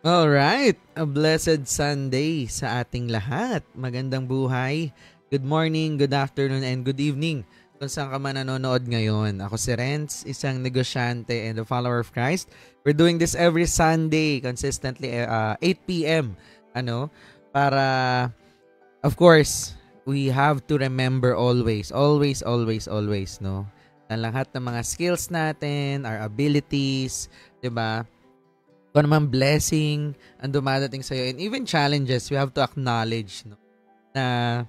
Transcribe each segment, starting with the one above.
Alright, a blessed Sunday sa ating lahat. Magandang buhay. Good morning, good afternoon, and good evening. Kung saan ka man nanonood ngayon. Ako si Renz, isang negosyante and a follower of Christ. We're doing this every Sunday, consistently 8 p.m. Para, of course, we have to remember always, always, always, always, no? Na lahat ng mga skills natin, our abilities, 'di ba? Kung naman blessing ang dumadating sa'yo and even challenges, we have to acknowledge, no, na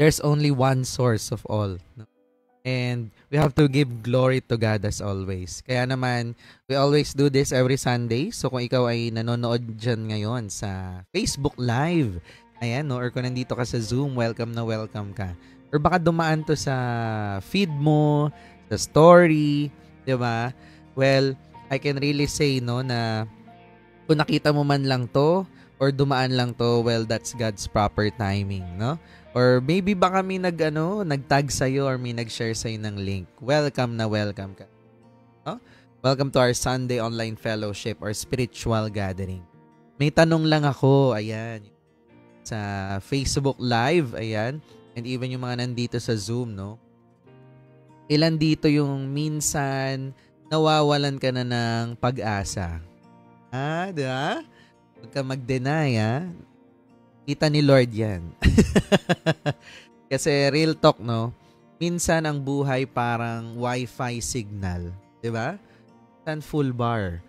there's only one source of all. No? And we have to give glory to God as always. Kaya naman, we always do this every Sunday. So kung ikaw ay nanonood dyan ngayon sa Facebook Live, ayan, no, or kung nandito ka sa Zoom, welcome na welcome ka. Or baka dumaan to sa feed mo, sa story, di ba? Well, I can really say, no, na kung nakita mo man lang to or dumaan lang to, well, that's God's proper timing, no? Or maybe baka may nagtag sa'yo or may nag-share sa'yo ng link. Welcome na welcome ka. No? Welcome to our Sunday online fellowship or spiritual gathering. May tanong lang ako, ayan, sa Facebook Live, ayan, and even yung mga nandito sa Zoom, no? Ilan dito yung minsan nawawalan ka na ng pag-asa? Di ba? Huwag ka mag-deny, Kita ni Lord yan. Kasi real talk, no? Minsan ang buhay parang Wi-Fi signal. Di ba? Minsan full bar.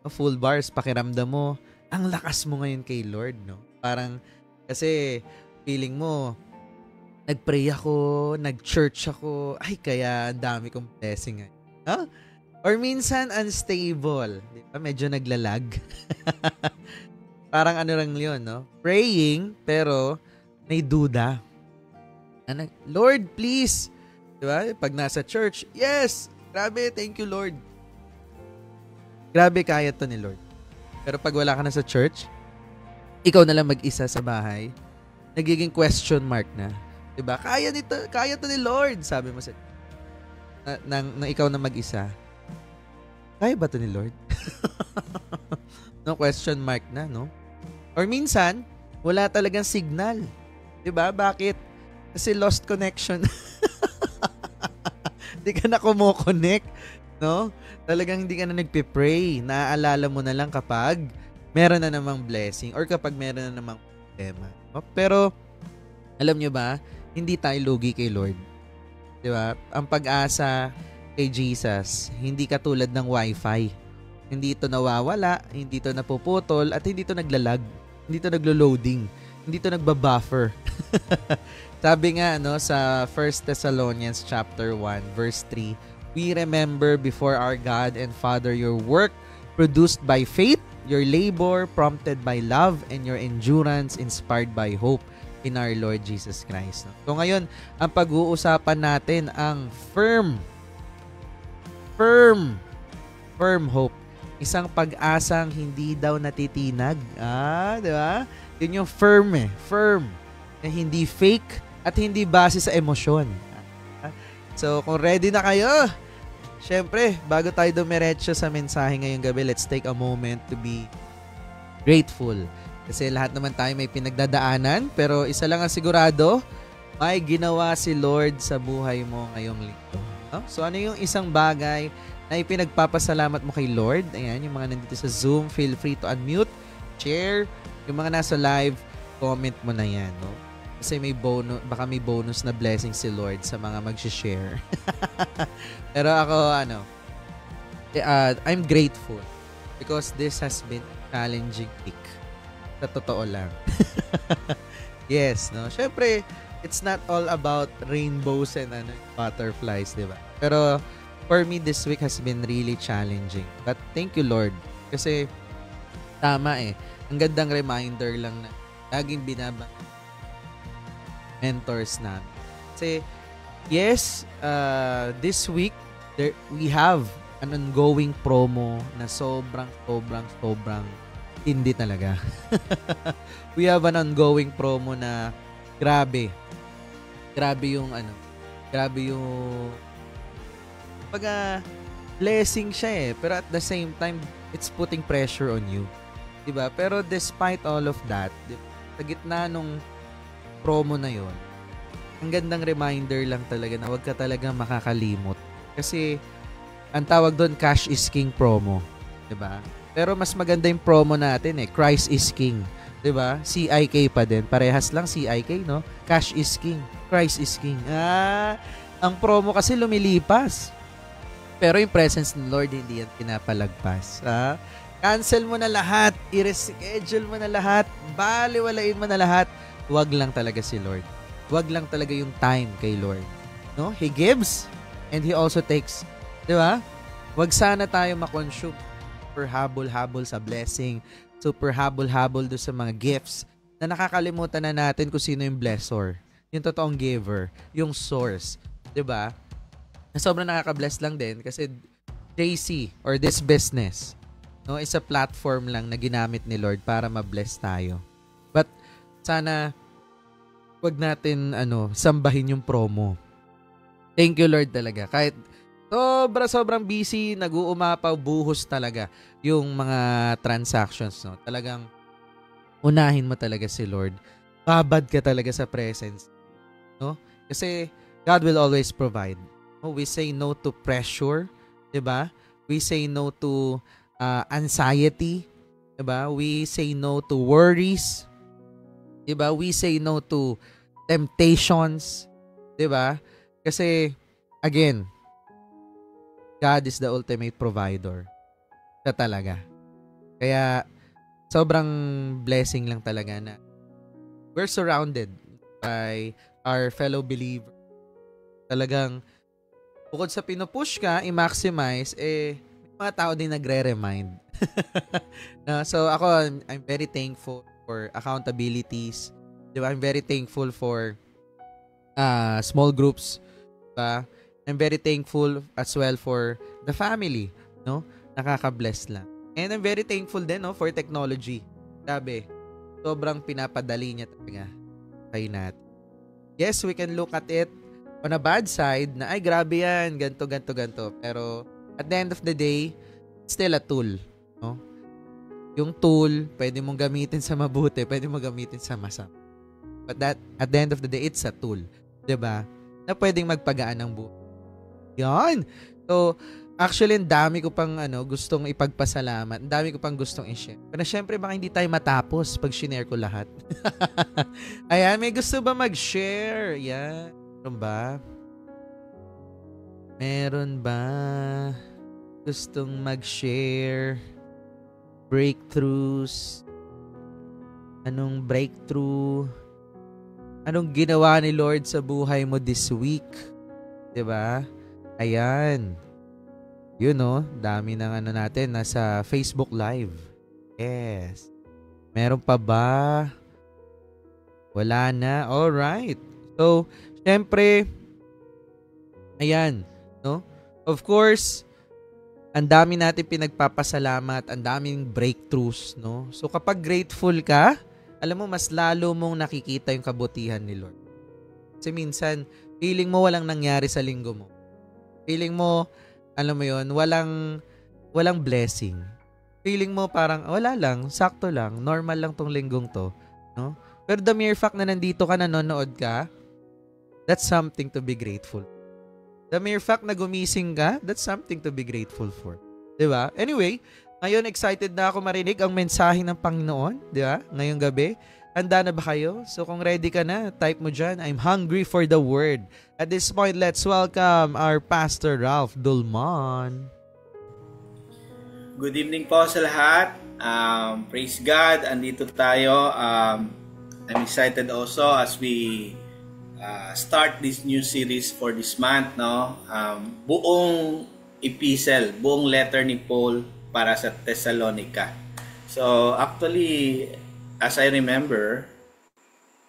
Full bars, pakiramdam mo, ang lakas mo ngayon kay Lord, no? Parang, kasi feeling mo, nag-pray ako, nag-church ako, ay kaya ang dami kong blessing ngayon. Huh? Or minsan unstable. Di ba? Medyo naglalag. Parang ano lang yun, no? Praying, pero may duda. Lord, please. Di ba? Pag nasa church, yes! Grabe, thank you, Lord. Grabe, kaya to ni Lord. Pero pag wala ka na sa church, ikaw na lang mag-isa sa bahay, nagiging question mark na. Di ba? Kaya to ni Lord, sabi mo sa nang ikaw na mag-isa. Kaya ba to ni Lord? No, question mark na, no? Or minsan, wala talagang signal. 'Di ba? Bakit? Kasi lost connection. Hindi ka na kumo-connect, no? Talagang hindi ka na nagpe-pray. Naaalala mo na lang kapag meron na namang blessing or kapag meron na namang problema. No? Pero, alam nyo ba, hindi tayo lugi kay Lord. 'Di ba? Ang pag-asa kay Jesus, hindi katulad ng Wi-Fi. Hindi ito nawawala, hindi ito napuputol, at hindi ito naglalag. Hindi ito naglo-loading. Hindi ito nagbabuffer. Sabi nga sa 1 Thessalonians chapter 1 verse 3, we remember before our God and Father your work produced by faith, your labor prompted by love, and your endurance inspired by hope in our Lord Jesus Christ. So ngayon, ang pag-uusapan natin ang firm hope. Isang pag-asang hindi daw natitinag. Di ba? Yun yung firm. Na hindi fake at hindi base sa emosyon. So, kung ready na kayo, syempre, bago tayo dumiretso sa mensahe ngayong gabi, let's take a moment to be grateful. Kasi lahat naman tayo may pinagdadaanan, pero isa lang ang sigurado, may ginawa si Lord sa buhay mo ngayong linggo. So, ano yung isang bagay na ipinagpapasalamat mo kay Lord? Ayan, yung mga nandito sa Zoom, feel free to unmute, share. Yung mga nasa live, comment mo na yan, no? Kasi baka may bonus na blessing si Lord sa mga mag-share. Pero ako, I'm grateful because this has been a challenging week. Sa totoo lang. Yes, no? Syempre, it's not all about rainbows and butterflies, di ba? Pero for me, this week has been really challenging. But thank you, Lord. Kasi tama Ang gandang reminder lang na laging mentors namin. Kasi yes, this week we have an ongoing promo na sobrang hindi talaga. We have an ongoing promo na grabe yung blessing siya pero at the same time it's putting pressure on you. 'Di ba? Pero despite all of that, sa gitna nung promo na 'yon, ang gandang reminder lang talaga na 'wag ka talagang makakalimot. Kasi ang tawag doon, Cash is King promo, 'di ba? Pero mas maganda yung promo natin Christ is King, 'di ba? CIK pa din, parehas lang CIK, no? Cash is King, Christ is King. Ang promo kasi lumilipas. Pero yung presence ng Lord hindi yan pinapalagpas. Cancel mo na lahat, i-reschedule mo na lahat, baliwalain mo na lahat. 'Wag lang talaga si Lord. 'Wag lang talaga yung time kay Lord. No? He gives and He also takes. 'Di ba? Wag sana tayo ma-consume super habol-habol sa blessing, super habol-habol do sa mga gifts na nakakalimutan na natin kung sino yung blessor, yung totoong giver, yung source. 'Di ba? Sobrang nakaka-bless lang din kasi JC or this business, no, is a platform lang na ginamit ni Lord para ma-bless tayo. But sana wag natin sambahin yung promo. Thank you Lord talaga. Kahit sobrang busy, nag-uumapaw, buhos talaga yung mga transactions, no. Talagang unahin mo talaga si Lord. Babad ka talaga sa presence, no? Kasi God will always provide. No, we say no to pressure, 'di ba? We say no to anxiety, 'di ba? We say no to worries, 'di ba? We say no to temptations, 'di ba? Kasi again, God is the ultimate provider. Siya talaga. Kaya sobrang blessing lang talaga na we're surrounded by our fellow believers. Talagang bukod sa pinupush ka, i-maximize, may mga tao din nagre-remind. No, so ako, I'm very thankful for accountabilities. Diba? I'm very thankful for small groups. Diba? I'm very thankful as well for the family. No? Nakaka-bless lang. And I'm very thankful din for technology. Sabi, sobrang pinapadali niya talaga kay natin. Yes, we can look at it on a bad side na, ay grabe yan, ganto. Pero at the end of the day, it's still a tool. No? Yung tool, pwede mong gamitin sa mabuti, pwede mong gamitin sa masama. But that, at the end of the day, it's a tool. 'Di ba? Na pwedeng magpagaan ng buhay. Yan. So, actually, ang dami ko pang gustong ipagpasalamat. Ang dami ko pang gustong i-share. Pero syempre, baka hindi tayo matapos pag shinare ko lahat. Ayan, may gusto ba mag-share? Yan. Meron ba gustong mag-share? Breakthroughs? Anong breakthrough? Anong ginawa ni Lord sa buhay mo this week? 'Di ba? Ayan. Dami ng natin nasa Facebook Live. Yes. Meron pa ba? Wala na. All right. So, syempre, ayan, no? Of course, ang dami natin pinagpapasalamat, ang daming breakthroughs, no? So, kapag grateful ka, alam mo, mas lalo mong nakikita yung kabutihan ni Lord. Kasi minsan, feeling mo walang nangyari sa linggo mo. Feeling mo, alam mo yon, walang blessing. Feeling mo parang, wala lang, sakto lang, normal lang tong linggong to, no? Pero the mere fact na nandito ka, nanonood ka, that's something to be grateful. The mere fact na gumising ka, that's something to be grateful for. Diba? Anyway, ngayon excited na ako marinig ang mensahe ng Panginoon. Diba? Ngayong gabi. Handa na ba kayo? So kung ready ka na, type mo dyan, I'm hungry for the word. At this point, let's welcome our Pastor Ralph Dulman. Good evening po sa lahat. Praise God. Andito tayo. I'm excited also as we start this new series for this month. No? Buong epistle, buong letter ni Paul para sa Thessalonica. So actually, as I remember,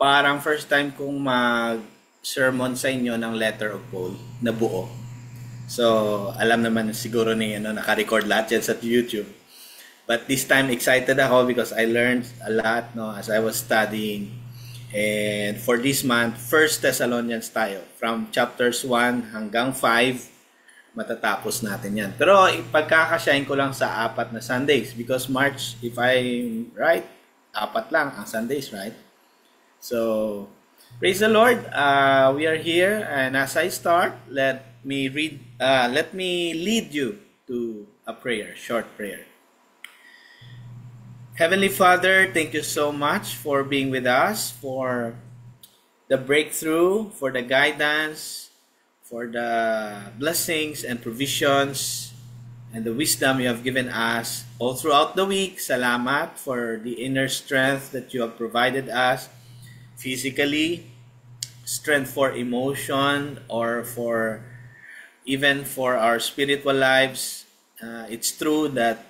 parang first time kong mag-sermon sa inyo ng letter of Paul na buo. So, alam naman siguro ni naka-record lahat yan sa YouTube. But this time, excited ako because I learned a lot as I was studying. And for this month, 1 Thessalonians tayo. From chapters 1 hanggang 5. matatapos natin yan. Pero ipagkakasyahin ko lang sa 4 na Sundays because March, if I'm right, 4 lang ang Sundays, right? So, praise the Lord. We are here, and as I start, let me lead you to a prayer, short prayer. Heavenly Father, thank you so much for being with us, for the breakthrough, for the guidance, for the blessings and provisions and the wisdom you have given us all throughout the week. Salamat for the inner strength that you have provided us physically, strength for emotion, or even for our spiritual lives. It's true that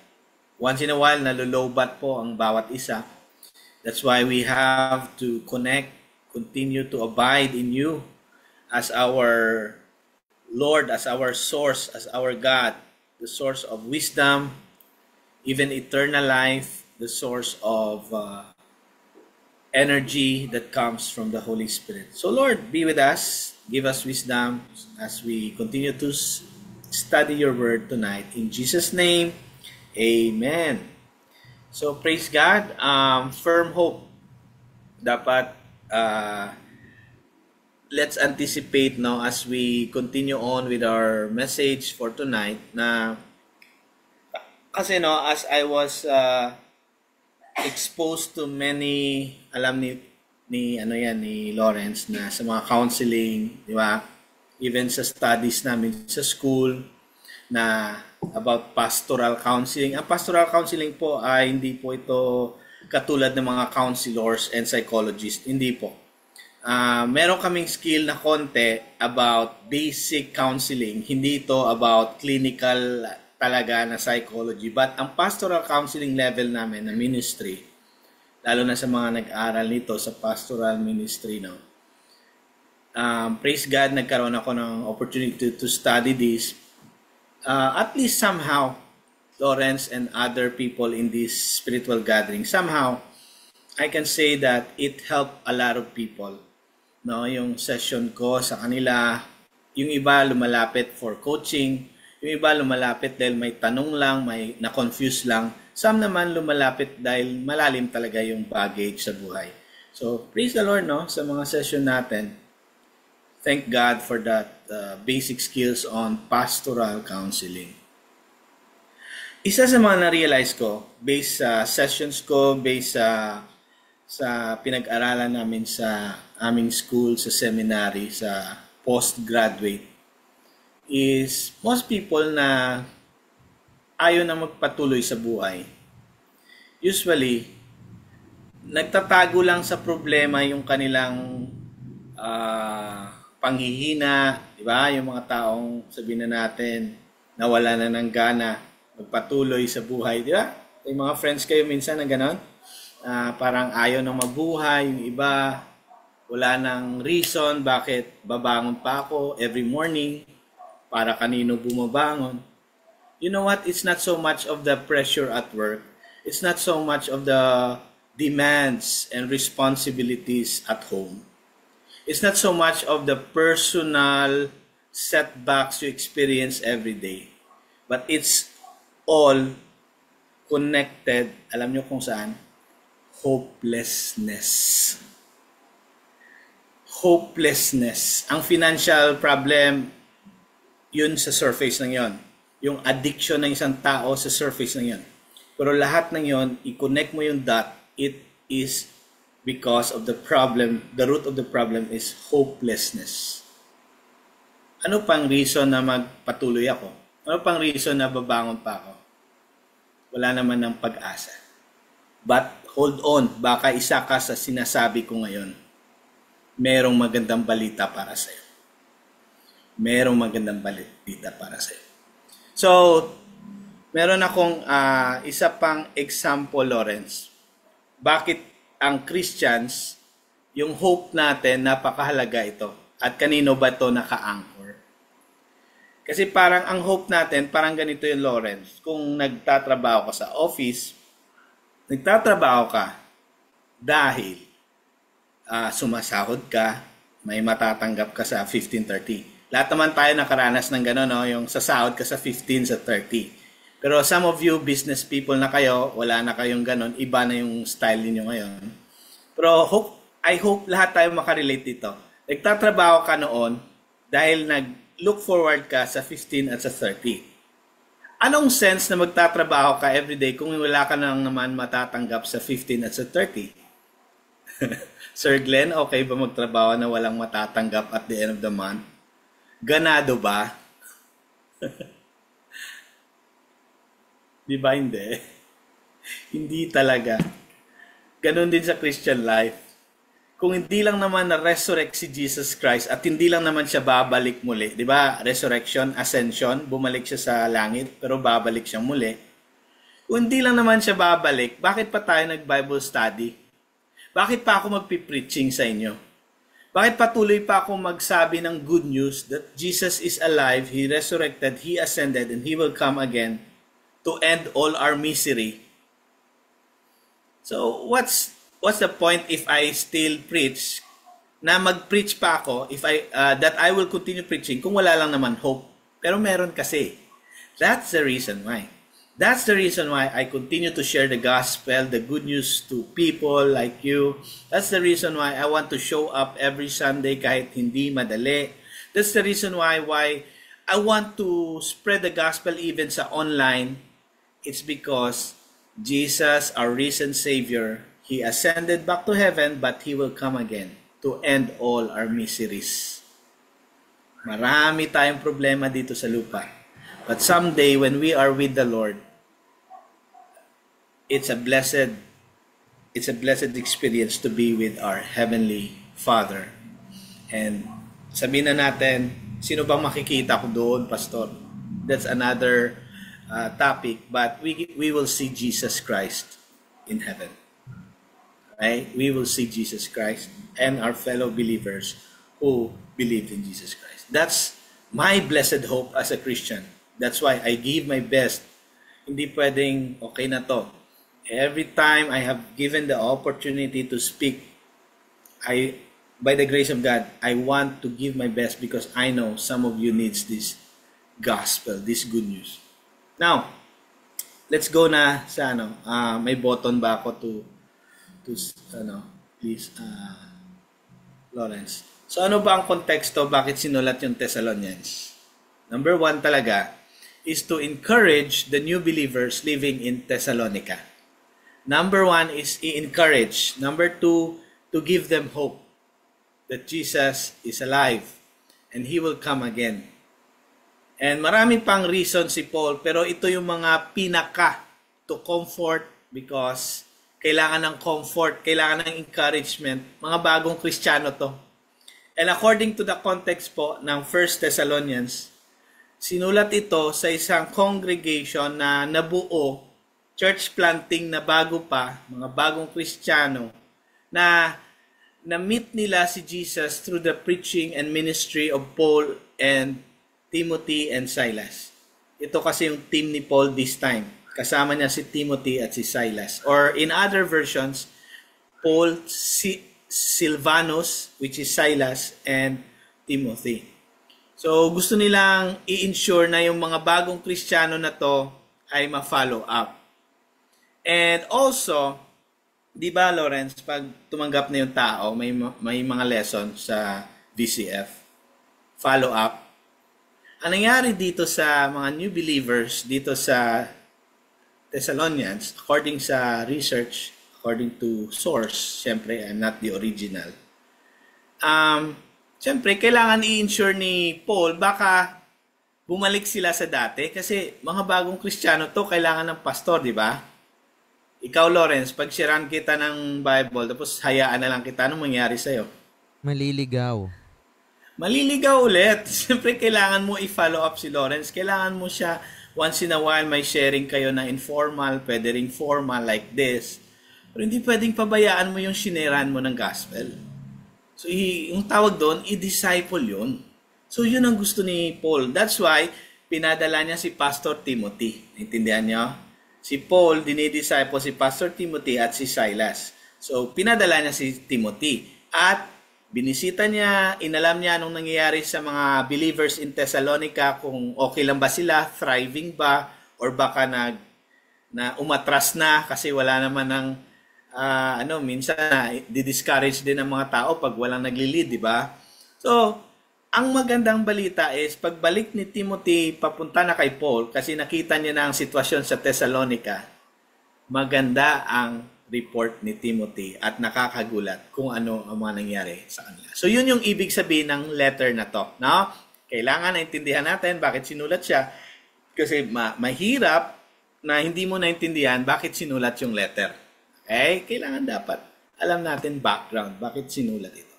once in a while nalulobat po ang bawat isa. That's why we have to connect, continue to abide in you as our Lord, as our source, as our God, the source of wisdom, even eternal life, the source of energy that comes from the Holy Spirit. So Lord, be with us, give us wisdom as we continue to study your word tonight. In Jesus' name, amen. So praise God, firm hope. Dapat let's anticipate now as we continue on with our message for tonight na kasi no, as I was exposed to many, alam ni Lawrence, na sa mga counseling, di ba? Even sa studies namin sa school na about pastoral counseling. Ang pastoral counseling po ay hindi po ito katulad ng mga counselors and psychologists. Hindi po. Meron kaming skill na konti about basic counseling. Hindi ito about clinical talaga na psychology. But ang pastoral counseling level namin na ministry, lalo na sa mga nag-aral nito sa pastoral ministry, no? Praise God, nagkaroon ako ng opportunity to study this. At least somehow, Lawrence and other people in this spiritual gathering, somehow, I can say that it helped a lot of people. No, yung session ko sa kanila, yung iba lumalapit for coaching, yung iba lumalapit dahil may tanong lang, may na-confuse lang. Some naman lumalapit dahil malalim talaga yung baggage sa buhay. So, praise the Lord, no, sa mga session natin. Thank God for that basic skills on pastoral counseling. Isa sa mga na-realize ko, based sa sessions ko, based sa pinag-aralan namin sa aming school, sa seminary, sa postgraduate, is most people na ayaw na magpatuloy sa buhay. Usually, nagtatago lang sa problema yung kanilang panghihina, di ba? Yung mga taong sabihin na natin, nawala na ng gana, magpatuloy sa buhay, di ba? May mga friends kayo minsan na gano'n. Parang ayaw nang mabuhay, yung iba, wala nang reason bakit babangon pa ako every morning, para kanino bumabangon. You know what? It's not so much of the pressure at work. It's not so much of the demands and responsibilities at home. It's not so much of the personal setbacks you experience every day. But it's all connected, alam nyo kung saan? Hopelessness. Hopelessness. Ang financial problem, yun sa surface ng yon. Yung addiction ng isang tao sa surface ng yon. Pero lahat ng yon, i-connect mo yung dot, it is because of the problem. The root of the problem is hopelessness. Ano pang reason na magpatuloy ako? Ano pang reason na babangon pa ako? Wala naman ng pag-asa. But hold on, baka isa ka sa sinasabi ko ngayon. Merong magandang balita para sa'yo. Merong magandang balita para sa'yo. So, meron akong isa pang example, Lawrence. Bakit ang Christians, yung hope natin, napakahalaga ito. At kanino ba ito naka-anchor? Kasi parang ang hope natin, parang ganito yung Lawrence. Kung nagtatrabaho ka sa office, nagtatrabaho ka dahil sumasahod ka, may matatanggap ka sa 1530. Lahat naman tayo nakaranas ng gano'n, no? Yung sasahod ka sa 15 sa 30. Pero some of you, business people na kayo, wala na kayong gano'n, iba na yung style niyo ngayon. Pero I hope lahat tayo makarelate dito. Nagtatrabaho ka noon dahil nag-look forward ka sa 15 at sa 30. Anong sense na magtatrabaho ka everyday kung wala ka nang naman matatanggap sa 15 at sa 30? Sir Glenn, okay ba magtrabaho na walang matatanggap at the end of the month? Ganado ba? Di ba hindi? Hindi talaga. Ganon din sa Christian life. Kung hindi lang naman na-resurrect si Jesus Christ at hindi lang naman siya babalik muli, di ba? Resurrection, ascension, bumalik siya sa langit, pero babalik siyang muli. Kung hindi lang naman siya babalik, bakit pa tayo nag-Bible study? Bakit pa ako magpipreaching sa inyo? Bakit patuloy pa ako magsabi ng good news that Jesus is alive, He resurrected, He ascended, and He will come again to end all our misery? So, what's the point if I still preach, na mag-preach pa ako, that I will continue preaching kung wala lang naman hope? Pero meron kasi. That's the reason why. That's the reason why I continue to share the gospel, the good news to people like you. That's the reason why I want to show up every Sunday kahit hindi madali. That's the reason why I want to spread the gospel even sa online. It's because Jesus, our risen Savior, He ascended back to heaven, but He will come again to end all our miseries. Marami tayong problema dito sa lupa. But someday, when we are with the Lord, it's a blessed experience to be with our Heavenly Father. And sabihin na natin, sino bang makikita ko doon, Pastor? That's another topic. But we will see Jesus Christ in heaven. Right? We will see Jesus Christ and our fellow believers who believe in Jesus Christ. That's my blessed hope as a Christian. That's why I give my best. Hindi pwedeng okay na to. Every time I have given the opportunity to speak, by the grace of God, I want to give my best because I know some of you needs this gospel, this good news. Now, let's go na sa may button ba ako to please, Lawrence. So ano ba ang konteksto bakit sinulat yung Thessalonians? Number 1 talaga is to encourage the new believers living in Thessalonica. Number 1 is i-encourage. Number 2, to give them hope that Jesus is alive and He will come again. And marami pang reason si Paul, pero ito yung mga pinaka to comfort because kailangan ng comfort, kailangan ng encouragement. Mga bagong Kristiyano to. And according to the context po ng 1 Thessalonians, sinulat ito sa isang congregation na nabuo, church planting na bago pa, mga bagong Kristiyano, na na-meet nila si Jesus through the preaching and ministry of Paul and Timothy and Silas. Ito kasi yung team ni Paul this time. Kasama niya si Timothy at si Silas. Or in other versions, Paul, Silvanus, which is Silas, and Timothy. So gusto nilang i-ensure na yung mga bagong Kristiyano na to ay ma-follow up. And also, di ba Lawrence, pag tumanggap na yung tao, may mga lesson sa VCF. Follow up. Ang nangyari dito sa mga new believers, dito sa Thessalonians, according sa research, according to source, syempre, I'm not the original. Syempre, kailangan i-ensure ni Paul, baka bumalik sila sa dati, kasi mga bagong Kristiyano to, kailangan ng pastor, di ba? Ikaw, Lawrence, pag sharean kita ng Bible, tapos hayaan na lang kita, anong mangyari sa'yo? Maliligaw. Maliligaw ulit. Siyempre, kailangan mo i-follow up si Lawrence. Kailangan mo siya, once in a while, may sharing kayo na informal, pwede ring formal like this. Pero hindi pwedeng pabayaan mo yung shineran mo ng gospel. So, yung tawag doon, i-disciple yun. So, yun ang gusto ni Paul. That's why, pinadala niya si Pastor Timothy. Naintindihan niyo? Si Paul, dinidisciple si Pastor Timothy at si Silas. So, pinadala niya si Timothy. At Binisita niya, inalam niya anong nangyayari sa mga believers in Thessalonica, kung okay lang ba sila, thriving ba, or baka na umatras na kasi wala naman ng minsan di-discourage din ng mga tao pag walang nagli-lead, di ba? So, ang magandang balita is pagbalik ni Timothy papunta na kay Paul kasi nakita niya na ang sitwasyon sa Thessalonica, maganda ang report ni Timothy at nakakagulat kung ano ang mga nangyari sa kanila. So yun yung ibig sabihin ng letter na to. No? Kailangan naintindihan natin bakit sinulat siya kasi mahirap na hindi mo naintindihan bakit sinulat yung letter. Okay? Kailangan dapat alam natin background, bakit sinulat ito.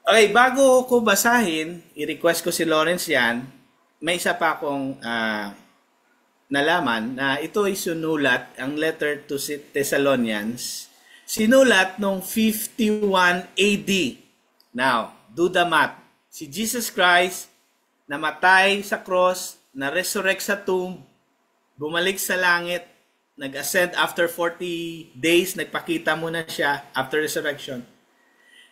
Okay, bago ko basahin, i-request ko si Lawrence yan, may isa pa akong nalaman na ito ay sinulat, ang letter to Thessalonians, sinulat noong 51 AD. Now, do the math. Si Jesus Christ, namatay sa cross, na-resurrect sa tomb, bumalik sa langit, nag-ascend after 40 days, nagpakita muna siya after resurrection.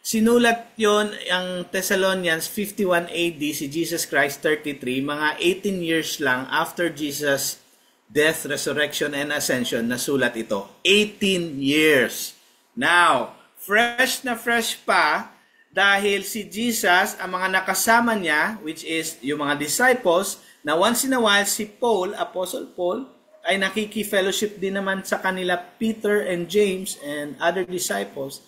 Sinulat yon ang Thessalonians 51 AD, si Jesus Christ 33, mga 18 years lang after Jesus' death, resurrection, and ascension, nasulat ito. 18 years. Now, fresh na fresh pa dahil si Jesus, ang mga nakasama niya, which is yung mga disciples, na once in a while si Paul, Apostle Paul, ay nakiki-fellowship din naman sa kanila Peter and James and other disciples.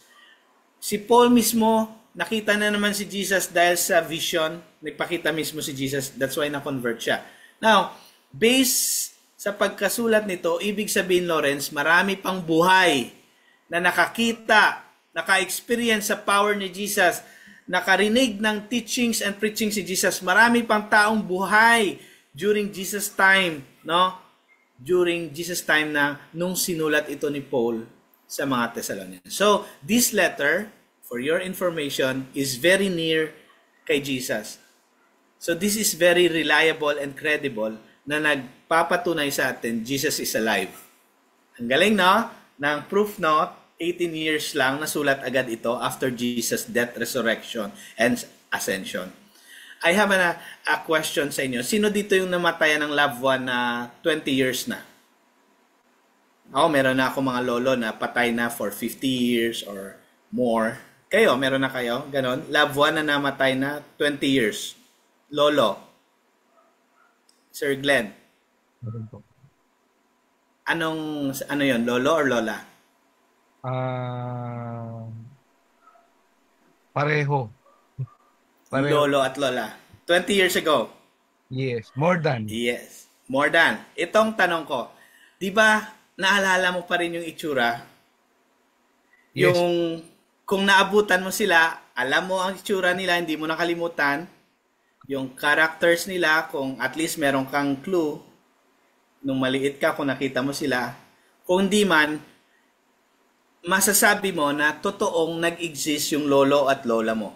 Si Paul mismo, nakita na naman si Jesus dahil sa vision, nagpakita mismo si Jesus, that's why na-convert siya. Now, based sa pagkasulat nito, ibig sabihin, Lawrence, marami pang buhay na nakakita, naka-experience sa power ni Jesus, nakarinig ng teachings and preaching si Jesus. Marami pang taong buhay during Jesus' time, no? During Jesus' time na nung sinulat ito ni Paul sa mga Thessalonians. So, this letter, for your information, is very near kay Jesus. So, this is very reliable and credible na nagpapatunay sa atin, Jesus is alive. Ang galing, no? Ng proof note, 18 years lang, nasulat agad ito after Jesus' death, resurrection, and ascension. I have a question sa inyo. Sino dito yung namatayan ng loved one na 20 years na? Ako, meron na ako mga lolo na patay na for 50 years or more. Kayo, meron na kayo? Ganon? Loved one na namatay na 20 years. Lolo. Sir Glenn. Ano yon? Lolo or lola? Pareho. Lolo at lola. 20 years ago. Yes, more than. Yes, more than. Itong tanong ko, di ba naalala mo pa rin yung itsura? Yes. Yung kung naabutan mo sila, alam mo ang itsura nila, hindi mo nakalimutan. Yung characters nila, kung at least meron kang clue, nung maliit ka, kung nakita mo sila. Kung di man, masasabi mo na totoong nag-exist yung lolo at lola mo.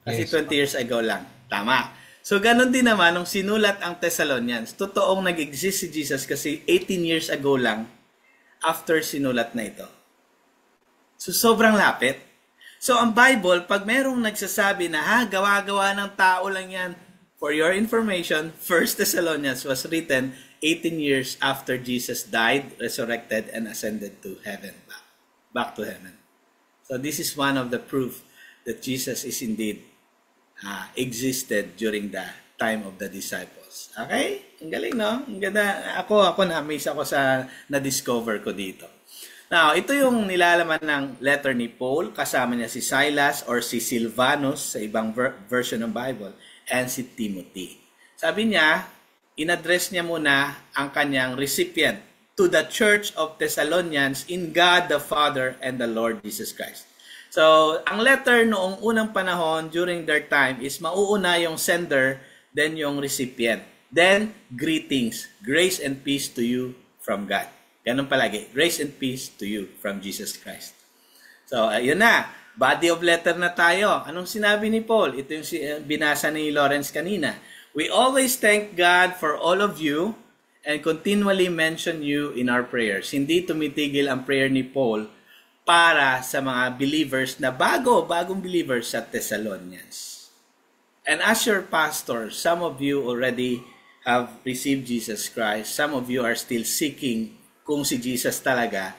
Kasi Yes. 20 years ago lang. Tama. So, ganun din naman nung sinulat ang Thessalonians. Totoong nag-exist si Jesus kasi 18 years ago lang after sinulat na ito. So, sobrang lapit. So, ang Bible, pag merong nagsasabi na, gawa-gawa ng tao lang yan, for your information, 1 Thessalonians was written 18 years after Jesus died, resurrected, and ascended to heaven, back to heaven. So, this is one of the proof that Jesus is indeed existed during the time of the disciples. Okay? Ang galing, no? Ang ganda. Ako na-amaze ako sa na-discover ko dito. Now, ito yung nilalaman ng letter ni Paul. Kasama niya si Silas or si Silvanus sa ibang version ng Bible and si Timothy. Sabi niya, in-address niya muna ang kanyang recipient to the Church of Thessalonians in God the Father and the Lord Jesus Christ. So, ang letter noong unang panahon during their time is mauuna yung sender, then yung recipient. Then, greetings, grace and peace to you from God. Ganun palagi, grace and peace to you from Jesus Christ. So, ayun na, body of letter na tayo. Anong sinabi ni Paul? Ito yung binasa ni Lawrence kanina. We always thank God for all of you and continually mention you in our prayers. Hindi tumitigil ang prayer ni Paul para sa mga believers na bagong believers sa Thessalonians. And as your pastor, some of you already have received Jesus Christ. Some of you are still seeking kung si Jesus talaga.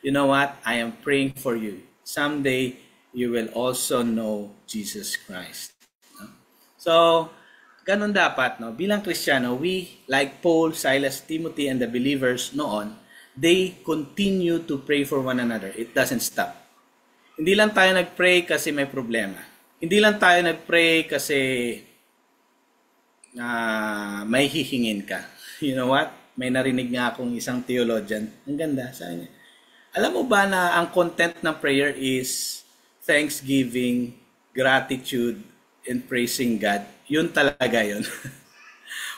You know what? I am praying for you. Someday, you will also know Jesus Christ. So, ganun dapat, no? Bilang Kristiyano, we, like Paul, Silas, Timothy, and the believers noon, they continue to pray for one another. It doesn't stop. Hindi lang tayo nag-pray kasi may problema. Hindi lang tayo nag-pray kasi may hihingin ka. You know what? May narinig nga akong isang theologian. Ang ganda, sabi niya. Alam mo ba na ang content ng prayer is thanksgiving, gratitude, and praising God? Yun talaga yun.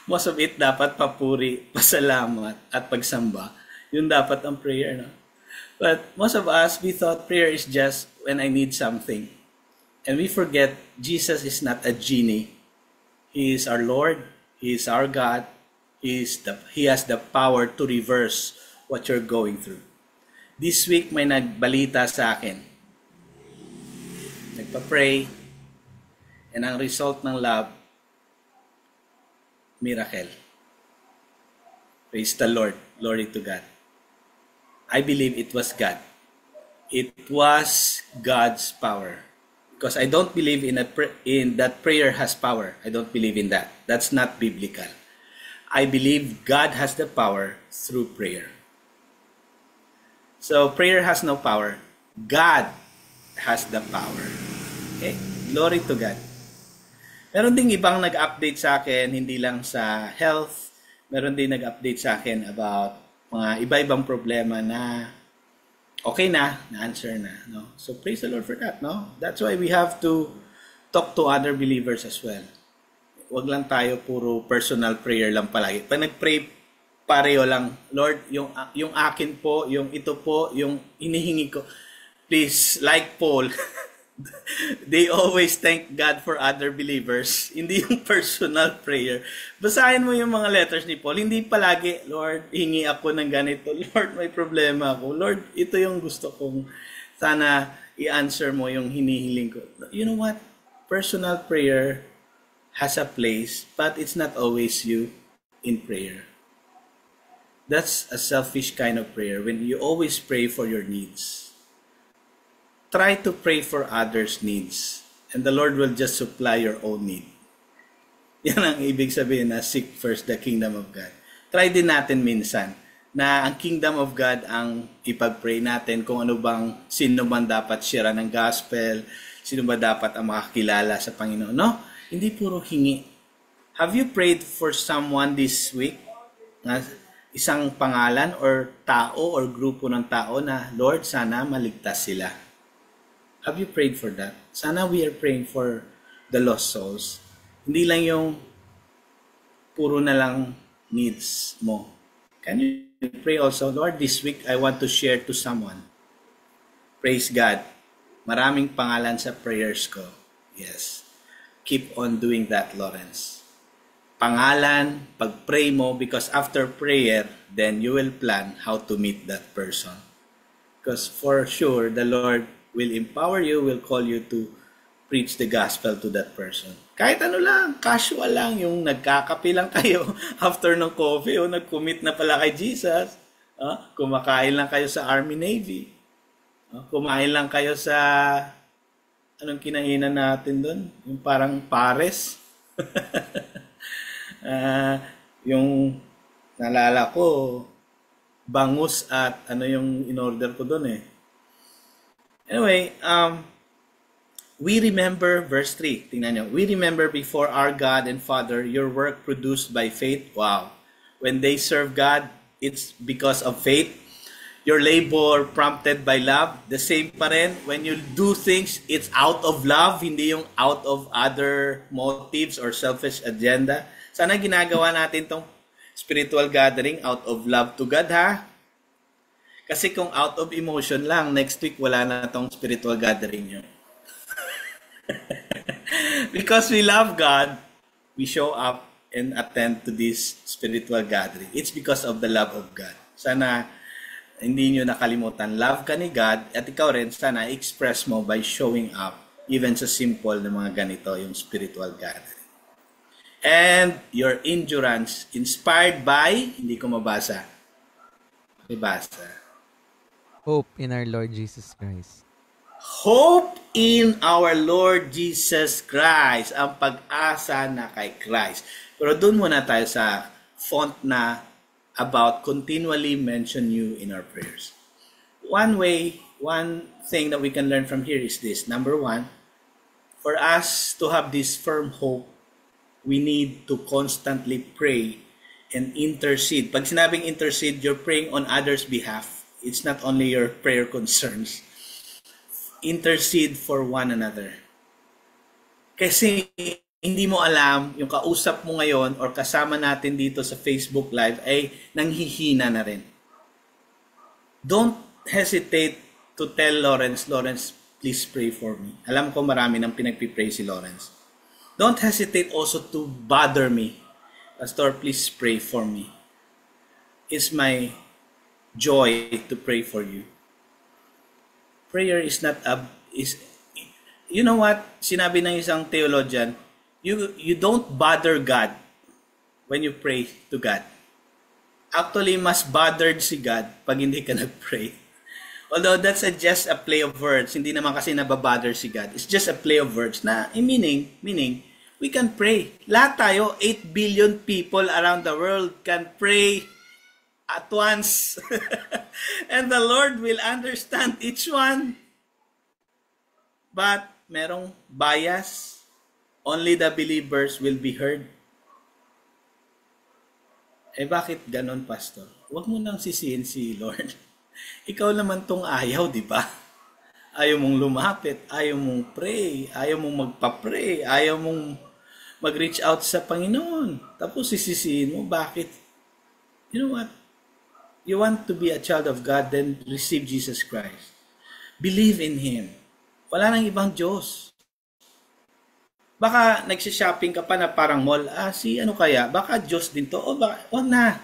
Most of it dapat papuri, pasalamat, at pagsamba. Yun dapat ang prayer, no? But most of us, we thought prayer is just when I need something. And we forget Jesus is not a genie. He is our Lord. He is our God. He has the power to reverse what you're going through. This week, may nagbalita sa akin. Nagpa-pray. And ang result ng love, miracle. Praise the Lord. Glory to God. I believe it was God. It was God's power. Because I don't believe in that prayer has power. I don't believe in that. That's not biblical. I believe God has the power through prayer. So prayer has no power. God has the power. Okay? Glory to God. Meron ding ibang nag-update sa akin, hindi lang sa health. Meron din nag-update sa akin about mga iba-ibang problema na okay na-answer na. No? So praise the Lord for that. No? That's why we have to talk to other believers as well. Huwag lang tayo puro personal prayer lang palagi. Pag nag-pray, pareho lang, Lord, yung akin po, yung ito po, yung hinihingi ko. Please, like Paul, they always thank God for other believers. Hindi yung personal prayer. Basahin mo yung mga letters ni Paul. Hindi palagi, Lord, hingi ako ng ganito. Lord, may problema ako. Lord, ito yung gusto kong sana i-answer mo yung hinihiling ko. You know what? Personal prayer has a place, but it's not always you in prayer. That's a selfish kind of prayer when you always pray for your needs. Try to pray for others' needs, and the Lord will just supply your own need. Yan ang ibig sabihin na seek first the kingdom of God. Try din natin minsan na ang kingdom of God ang ipag-pray natin kung ano bang, sino man dapat share ng gospel, sino ba dapat ang makakilala sa Panginoon. No? Hindi puro hingi. Have you prayed for someone this week? Na isang pangalan or tao or grupo ng tao na, Lord, sana maligtas sila. Have you prayed for that? Sana we are praying for the lost souls. Hindi lang yung puro na lang needs mo. Can you pray also, Lord, this week I want to share to someone. Praise God. Maraming pangalan sa prayers ko. Yes. Keep on doing that, Lawrence. Pangalan, pag-pray mo, because after prayer, then you will plan how to meet that person. Because for sure, the Lord will empower you, will call you to preach the gospel to that person. Kahit ano lang, casual lang, yung nagkakape lang kayo after ng coffee o nag-commit na pala kay Jesus. Kumakain lang kayo sa Army Navy. Kumain lang kayo sa, anong kinainan natin doon? Yung parang pares. Yung nalala ko, bangus at ano yung in-order ko doon eh. Anyway, we remember, verse 3, tingnan nyo. We remember before our God and Father your work produced by faith. Wow. When they serve God, it's because of faith. Your labor prompted by love. The same pa rin. When you do things, it's out of love, hindi yung out of other motives or selfish agenda. Sana ginagawa natin tong spiritual gathering out of love to God, ha? Kasi kung out of emotion lang, next week wala na tong spiritual gathering nyo. Because we love God, we show up and attend to this spiritual gathering. It's because of the love of God. Sana hindi nyo nakalimutan, love ka ni God at ikaw rin sana express mo by showing up even sa simple na mga ganito, yung spiritual gathering. And your endurance inspired by, hindi ko mabasa. Hope in our Lord Jesus Christ. Hope in our Lord Jesus Christ. Ang pag-asa na kay Christ. Pero doon muna tayo sa font na about continually mention you in our prayers. One thing that we can learn from here is this. Number one, for us to have this firm hope, we need to constantly pray and intercede. Pag sinabing intercede, you're praying on others' behalf. It's not only your prayer concerns. Intercede for one another. Kasi hindi mo alam, yung kausap mo ngayon or kasama natin dito sa Facebook Live ay nanghihina na rin. Don't hesitate to tell Lawrence, please pray for me. Alam ko marami nang pinagpipray si Lawrence. Don't hesitate also to bother me. Pastor, please pray for me. It's my joy to pray for you. Prayer is not you know what? Sinabi ng isang theologian, you don't bother God when you pray to God. Actually, mas bothered si God pag hindi ka nag-pray. Although that's just a play of words, hindi naman kasi nababother si God. It's just a play of words na meaning we can pray. Lahat tayo, 8 billion people around the world can pray at once. And the Lord will understand each one. But merong bias. Only the believers will be heard. Bakit ganon, Pastor? Huwag mo nang sisihin si Lord. Ikaw naman tong ayaw, di ba? Ayaw mong lumapit, ayaw mong pray, ayaw mong magpa-pray, ayaw mong mag-reach out sa Panginoon. Tapos sisisihin mo, bakit? You know what? You want to be a child of God, then receive Jesus Christ. Believe in Him. Wala nang ibang Diyos. Baka nagsishopping ka pa na parang mall, ano kaya? Baka Diyos din to? O na.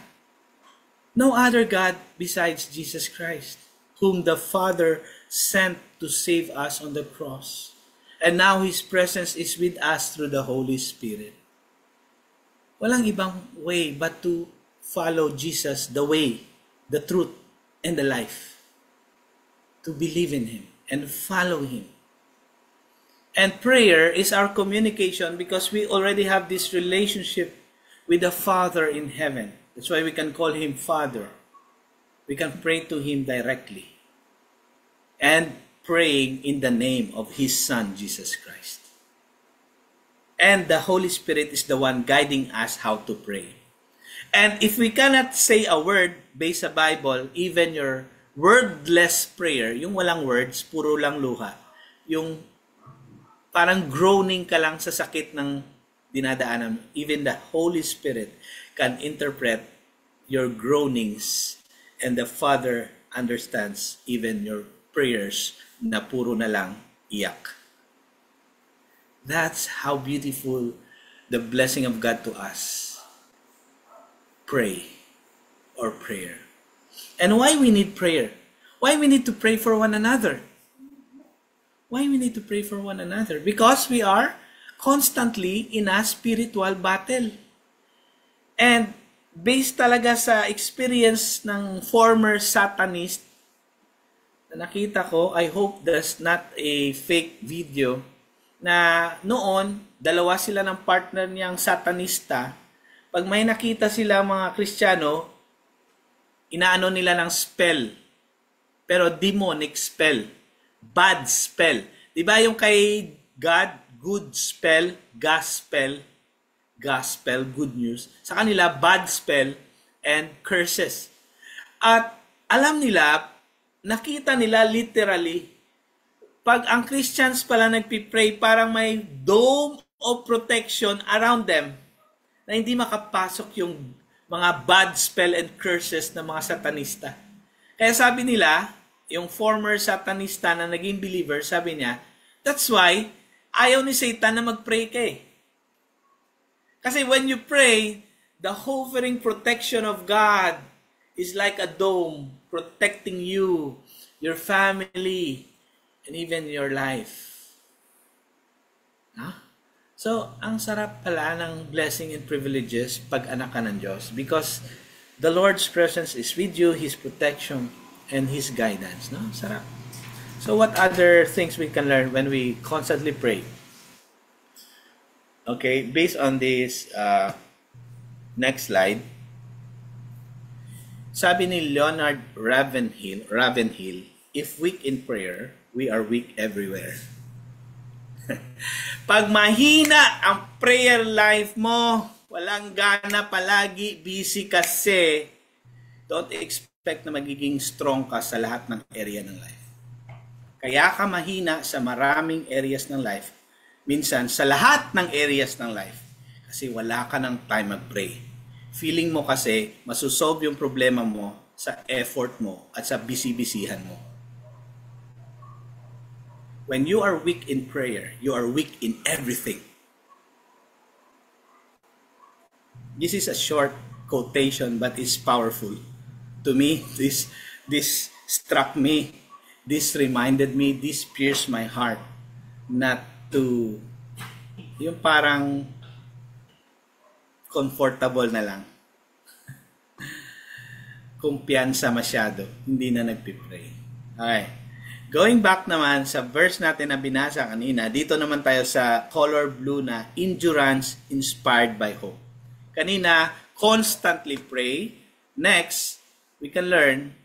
No other God besides Jesus Christ, whom the Father sent to save us on the cross. And now His presence is with us through the Holy Spirit. Walang ibang way but to follow Jesus, the way, the truth, and the life. To believe in Him and follow Him. And prayer is our communication because we already have this relationship with the Father in heaven. That's why we can call Him Father. We can pray to Him directly. And praying in the name of His Son, Jesus Christ. And the Holy Spirit is the one guiding us how to pray. And if we cannot say a word based sa Bible, even your wordless prayer, yung walang words, puro lang luha, yung parang groaning ka lang sa sakit ng dinadaanan, even the Holy Spirit can interpret your groanings and the Father understands even your prayers na puro na lang iyak. That's how beautiful the blessing of God to us. Pray or prayer. And why we need prayer? Why we need to pray for one another? Why we need to pray for one another? Because we are constantly in a spiritual battle. And based talaga sa experience ng former Satanist na nakita ko, I hope that's not a fake video, na noon, dalawa sila ng partner niyang Satanista. Pag may nakita sila mga Kristiyano, inaano nila ng spell. Pero demonic spell. Bad spell. Diba yung kay God, good spell, gospel, good news. Sa kanila, bad spell and curses. At alam nila, nakita nila literally, pag ang Christians pala nagpipray, parang may dome of protection around them na hindi makapasok yung mga bad spell and curses ng mga satanista. Kaya sabi nila, yung former satanista na naging believer, sabi niya, that's why ayaw ni Satan na mag-pray ka eh. Kasi when you pray, the hovering protection of God is like a dome protecting you, your family, and even your life. Huh? So, ang sarap pala ng blessing and privileges pag anak ka ng Diyos because the Lord's presence is with you, His protection, and His guidance. No? Sarap. So, what other things we can learn when we constantly pray? Okay, based on this next slide, sabi ni Leonard Ravenhill, if weak in prayer, we are weak everywhere. Pag mahina ang prayer life mo, walang gana palagi, busy kasi, don't expect na magiging strong ka sa lahat ng area ng life. Kaya ka mahina sa maraming areas ng life, minsan sa lahat ng areas ng life, kasi wala ka ng time mag-pray. Feeling mo kasi masusolve yung problema mo sa effort mo at sa busy-busyhan mo. When you are weak in prayer, you are weak in everything. This is a short quotation but it's powerful. To me, this struck me, this reminded me, this pierced my heart not to, yung parang comfortable na lang. Kumpiyansa masyado, hindi na nagpipray. Okay. Going back naman sa verse natin na binasa kanina, dito naman tayo sa color blue na endurance inspired by hope. Kanina, constantly pray. Next, we can learn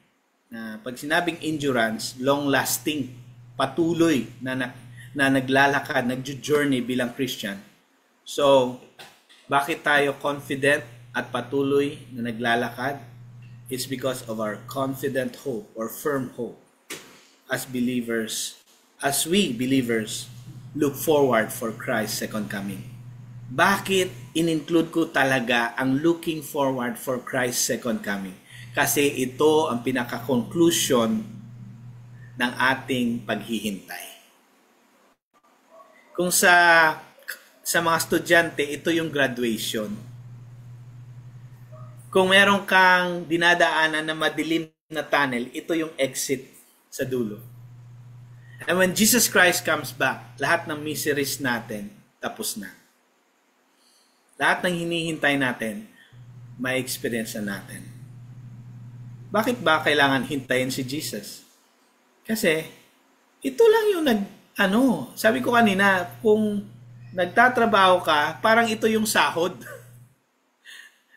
na pag sinabing endurance, long-lasting, patuloy na naglalakad, nag-journey bilang Christian. So, bakit tayo confident at patuloy na naglalakad? It's because of our confident hope or firm hope as believers, as we believers look forward for Christ's second coming. Bakit in-include ko talaga ang looking forward for Christ's second coming? Kasi ito ang pinaka-conclusion ng ating paghihintay. Kung sa mga estudyante, ito yung graduation. Kung meron kang dinadaanan na madilim na tunnel, ito yung exit sa dulo. And when Jesus Christ comes back, lahat ng miseries natin, tapos na. Lahat ng hinihintay natin, may experience na natin. Bakit ba kailangan hintayin si Jesus? Kasi, ito lang yung sabi ko kanina, kung nagtatrabaho ka, parang ito yung sahod.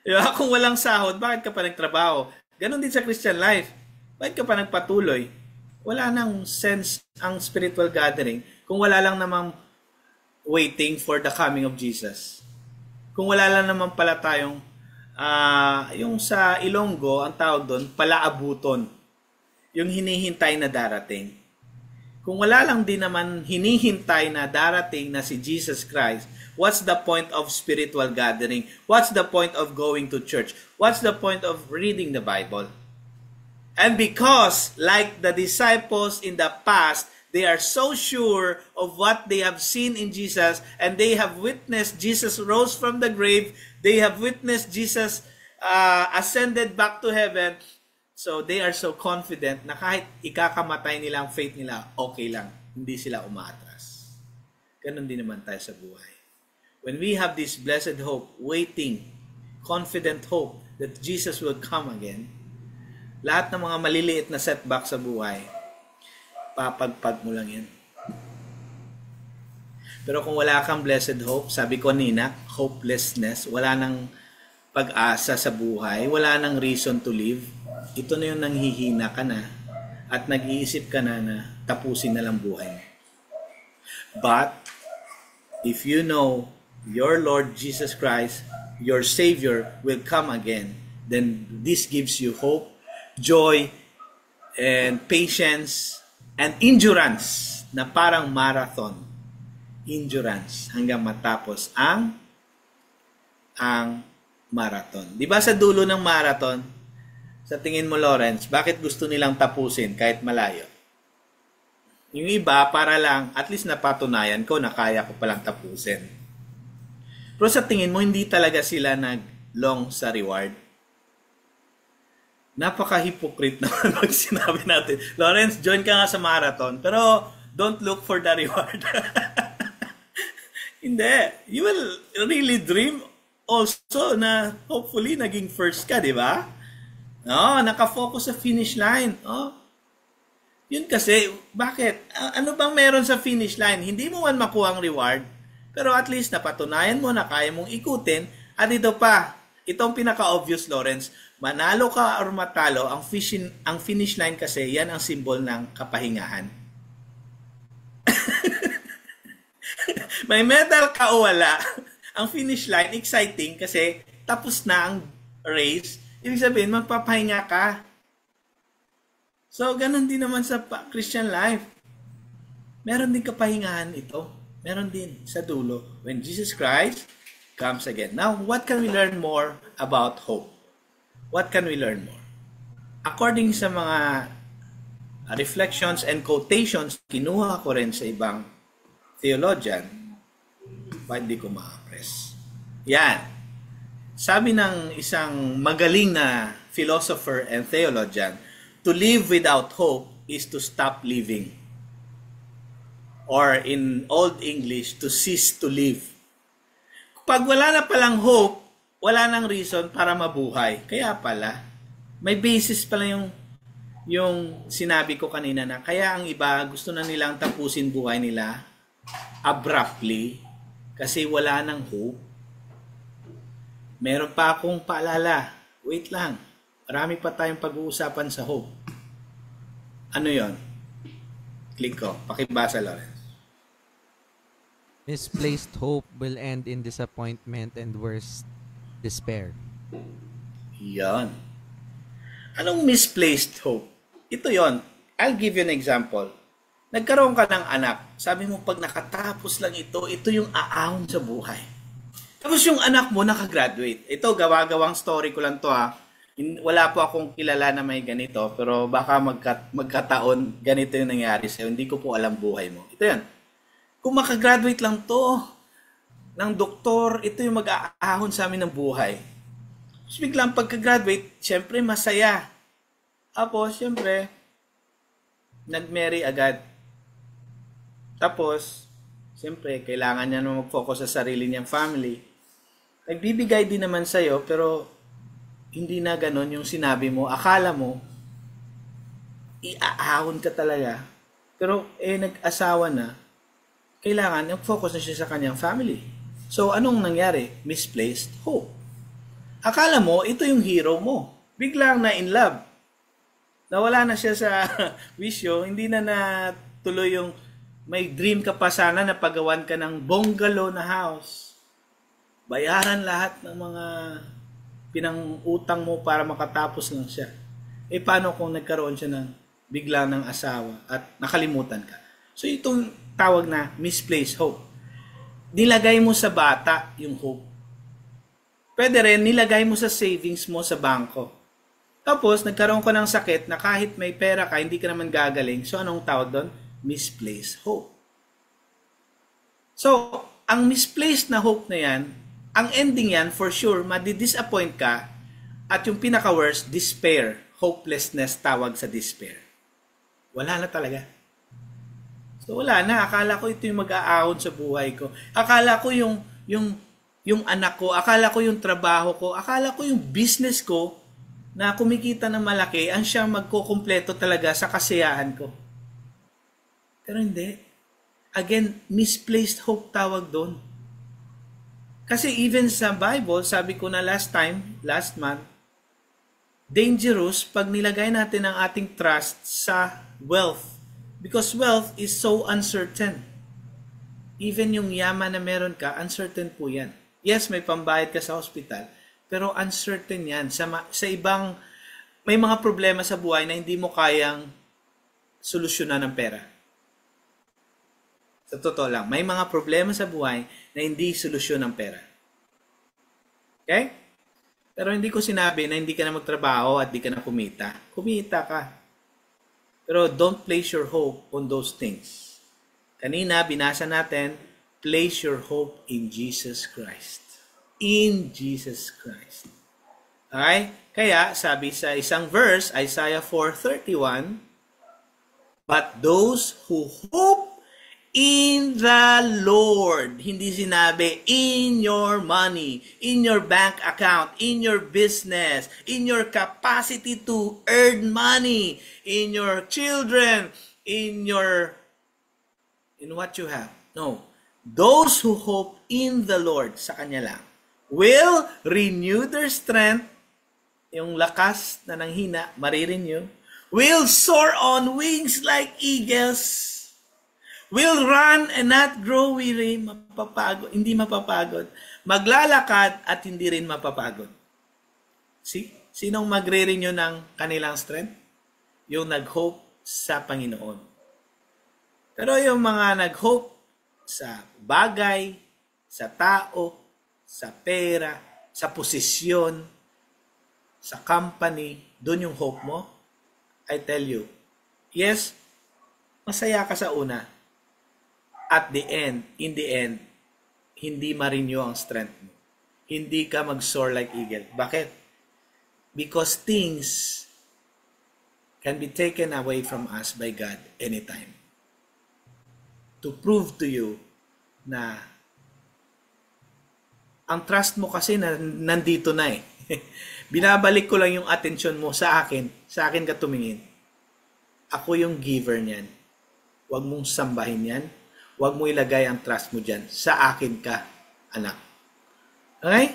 Diba? Kung walang sahod, bakit ka pa nagtrabaho? Ganon din sa Christian life. Bakit ka pa nagpatuloy? Wala nang sense ang spiritual gathering kung wala lang namang waiting for the coming of Jesus. Kung wala lang naman pala tayong, yung sa Ilonggo, ang tawag doon, palaabuton. Yung hinihintay na darating. Kung wala lang din naman hinihintay na darating na si Jesus Christ, what's the point of spiritual gathering? What's the point of going to church? What's the point of reading the Bible? And because, like the disciples in the past, they are so sure of what they have seen in Jesus, and they have witnessed Jesus rose from the grave, they have witnessed Jesus ascended back to heaven, so they are so confident na kahit ikakamatay nila ang faith nila, okay lang, hindi sila umaatras. Ganon din naman tayo sa buhay. When we have this blessed hope, waiting, confident hope that Jesus will come again, lahat ng mga maliliit na setback sa buhay, papagpag mo lang yan. Pero kung wala kang blessed hope, sabi ko nina, hopelessness, wala nang pag-asa sa buhay, wala nang reason to live, ito na yung nanghihina ka na at nag-iisip ka na tapusin na lang buhay mo. But, if you know your Lord Jesus Christ, your Savior, will come again, then this gives you hope, joy, and patience, and endurance na parang marathon. Endurance hanggang matapos ang marathon. Di ba sa dulo ng marathon, sa tingin mo, Lawrence, bakit gusto nilang tapusin kahit malayo? Yung iba, para lang, at least napatunayan ko na kaya ko palang tapusin. Pero sa tingin mo, hindi talaga sila nag-long sa reward. Napaka-hypocrite naman pag sinabi natin, Lawrence, join ka nga sa marathon, pero don't look for the reward. Hindi. You will really dream also na hopefully naging first ka, di ba? No, nakafocus sa finish line. Oh. Yun kasi, bakit? Ano bang meron sa finish line? Hindi mo man makuha ang reward, pero at least napatunayan mo na kaya mong ikutin. At ito pa, itong pinaka-obvious, Lawrence, manalo ka or matalo, ang finish line kasi, yan ang symbol ng kapahingahan. May medal ka o wala, ang finish line, exciting kasi tapos na ang race. Ibig sabihin, magpapahinga ka. So, ganun din naman sa Christian life. Meron din kapahingahan ito. Meron din sa dulo. When Jesus Christ comes again. Now, what can we learn more about hope? What can we learn more? According sa mga reflections and quotations, kinuha ko rin sa ibang theologian, hindi ko ma-press. Yan. Sabi ng isang magaling na philosopher and theologian, to live without hope is to stop living. Or in Old English, to cease to live. Pag wala na palang hope, wala nang reason para mabuhay. Kaya pala, may basis pala yung sinabi ko kanina na kaya ang iba gusto na nilang tapusin buhay nila abruptly kasi wala nang hope. Meron pa akong paalala. Wait lang. Marami pa tayong pag-uusapan sa hope. Ano yon? Click ko. Pakibasa, Lawrence. Misplaced hope will end in disappointment and worse, despair. Yan. Anong misplaced hope? Ito yon. I'll give you an example. Nagkaroon ka ng anak. Sabi mo, pag nakatapos lang ito yung aahon sa buhay. Tapos yung anak mo nakagraduate. Ito, gawa-gawang story ko lang to ha. Wala po akong kilala na may ganito, pero baka magkataon ganito yung nangyari sa'yo. Hindi ko po alam buhay mo. Ito yan. Kung makagraduate lang to ng doktor, ito yung mag-aahon sa amin ng buhay. Tapos biglang pagka-graduate, syempre masaya. Tapos, syempre, nag-marry agad. Tapos, syempre, kailangan niya na mag-focus sa sarili niyang family. Nagbibigay din naman sa'yo, pero hindi na ganon yung sinabi mo. Akala mo, iaahon ka talaga. Pero, nag-asawa na, kailangan mag-focus na siya sa kanyang family. So, anong nangyari? Misplaced hope. Akala mo, ito yung hero mo. Biglang na in love. Nawala na siya sa wisyo, hindi na natuloy yung may dream ka pa sana na pagawan ka ng bungalow na house. Bayaran lahat ng mga pinang-utang mo para makatapos lang siya. Paano kung nagkaroon siya ng bigla ng asawa at nakalimutan ka? So itong tawag na misplaced hope. Nilagay mo sa bata yung hope. Pwede rin nilagay mo sa savings mo sa bangko. Tapos, nagkaroon ka ng sakit na kahit may pera ka, hindi ka naman gagaling. So, anong tawag doon? Misplaced hope. So, ang misplaced na hope na yan, ang ending yan, for sure, madi-disappoint ka. At yung pinaka-worst, despair. Hopelessness tawag sa despair. Wala na talaga. So, wala na. Akala ko ito yung mag-aahon sa buhay ko. Akala ko yung anak ko. Akala ko yung trabaho ko. Akala ko yung business ko na kumikita ng malaki, ang siyang magkukumpleto talaga sa kasiyahan ko. Pero hindi. Again, misplaced hope tawag doon. Kasi even sa Bible, sabi ko na last month, dangerous pag nilagay natin ang ating trust sa wealth. Because wealth is so uncertain. Even yung yaman na meron ka, uncertain po yan. Yes, may pambayad ka sa hospital, pero uncertain yan. Sa ibang, may mga problema sa buhay na hindi mo kayang solusyonan ng pera. Sa totoo lang, may mga problema sa buhay na hindi solusyon ng pera. Okay? Pero hindi ko sinabi na hindi ka na magtrabaho at hindi ka na kumita. Kumita ka. Pero don't place your hope on those things. Kanina, binasa natin, place your hope in Jesus Christ. In Jesus Christ. Okay? Kaya sabi sa isang verse, Isaiah 4:31, but those who hope in the Lord. Hindi sinabi in your money, in your bank account, in your business, in your capacity to earn money, in your children, in what you have. No. Those who hope in the Lord, sa Kanya lang, will renew their strength, yung lakas na nanghina, marirenew, will soar on wings like eagles, will run and not grow weary, hindi mapapagod, maglalakad at hindi rin mapapagod. See? Sinong magre-renew ng kanilang strength? Yung nag-hope sa Panginoon. Pero yung mga nag-hope sa bagay, sa tao, sa pera, sa posisyon, sa company, doon yung hope mo, I tell you, yes, masaya ka sa una. At in the end, hindi ma-renew ang strength mo. Hindi ka mag-soar like eagle. Bakit? Because things can be taken away from us by God anytime. To prove to you na ang trust mo kasi nandito na eh. Binabalik ko lang yung atensyon mo sa akin ka tumingin. Ako yung giver niyan. Huwag mong sambahin yan. Huwag mo ilagay ang trust mo dyan. Sa akin ka, anak. Okay?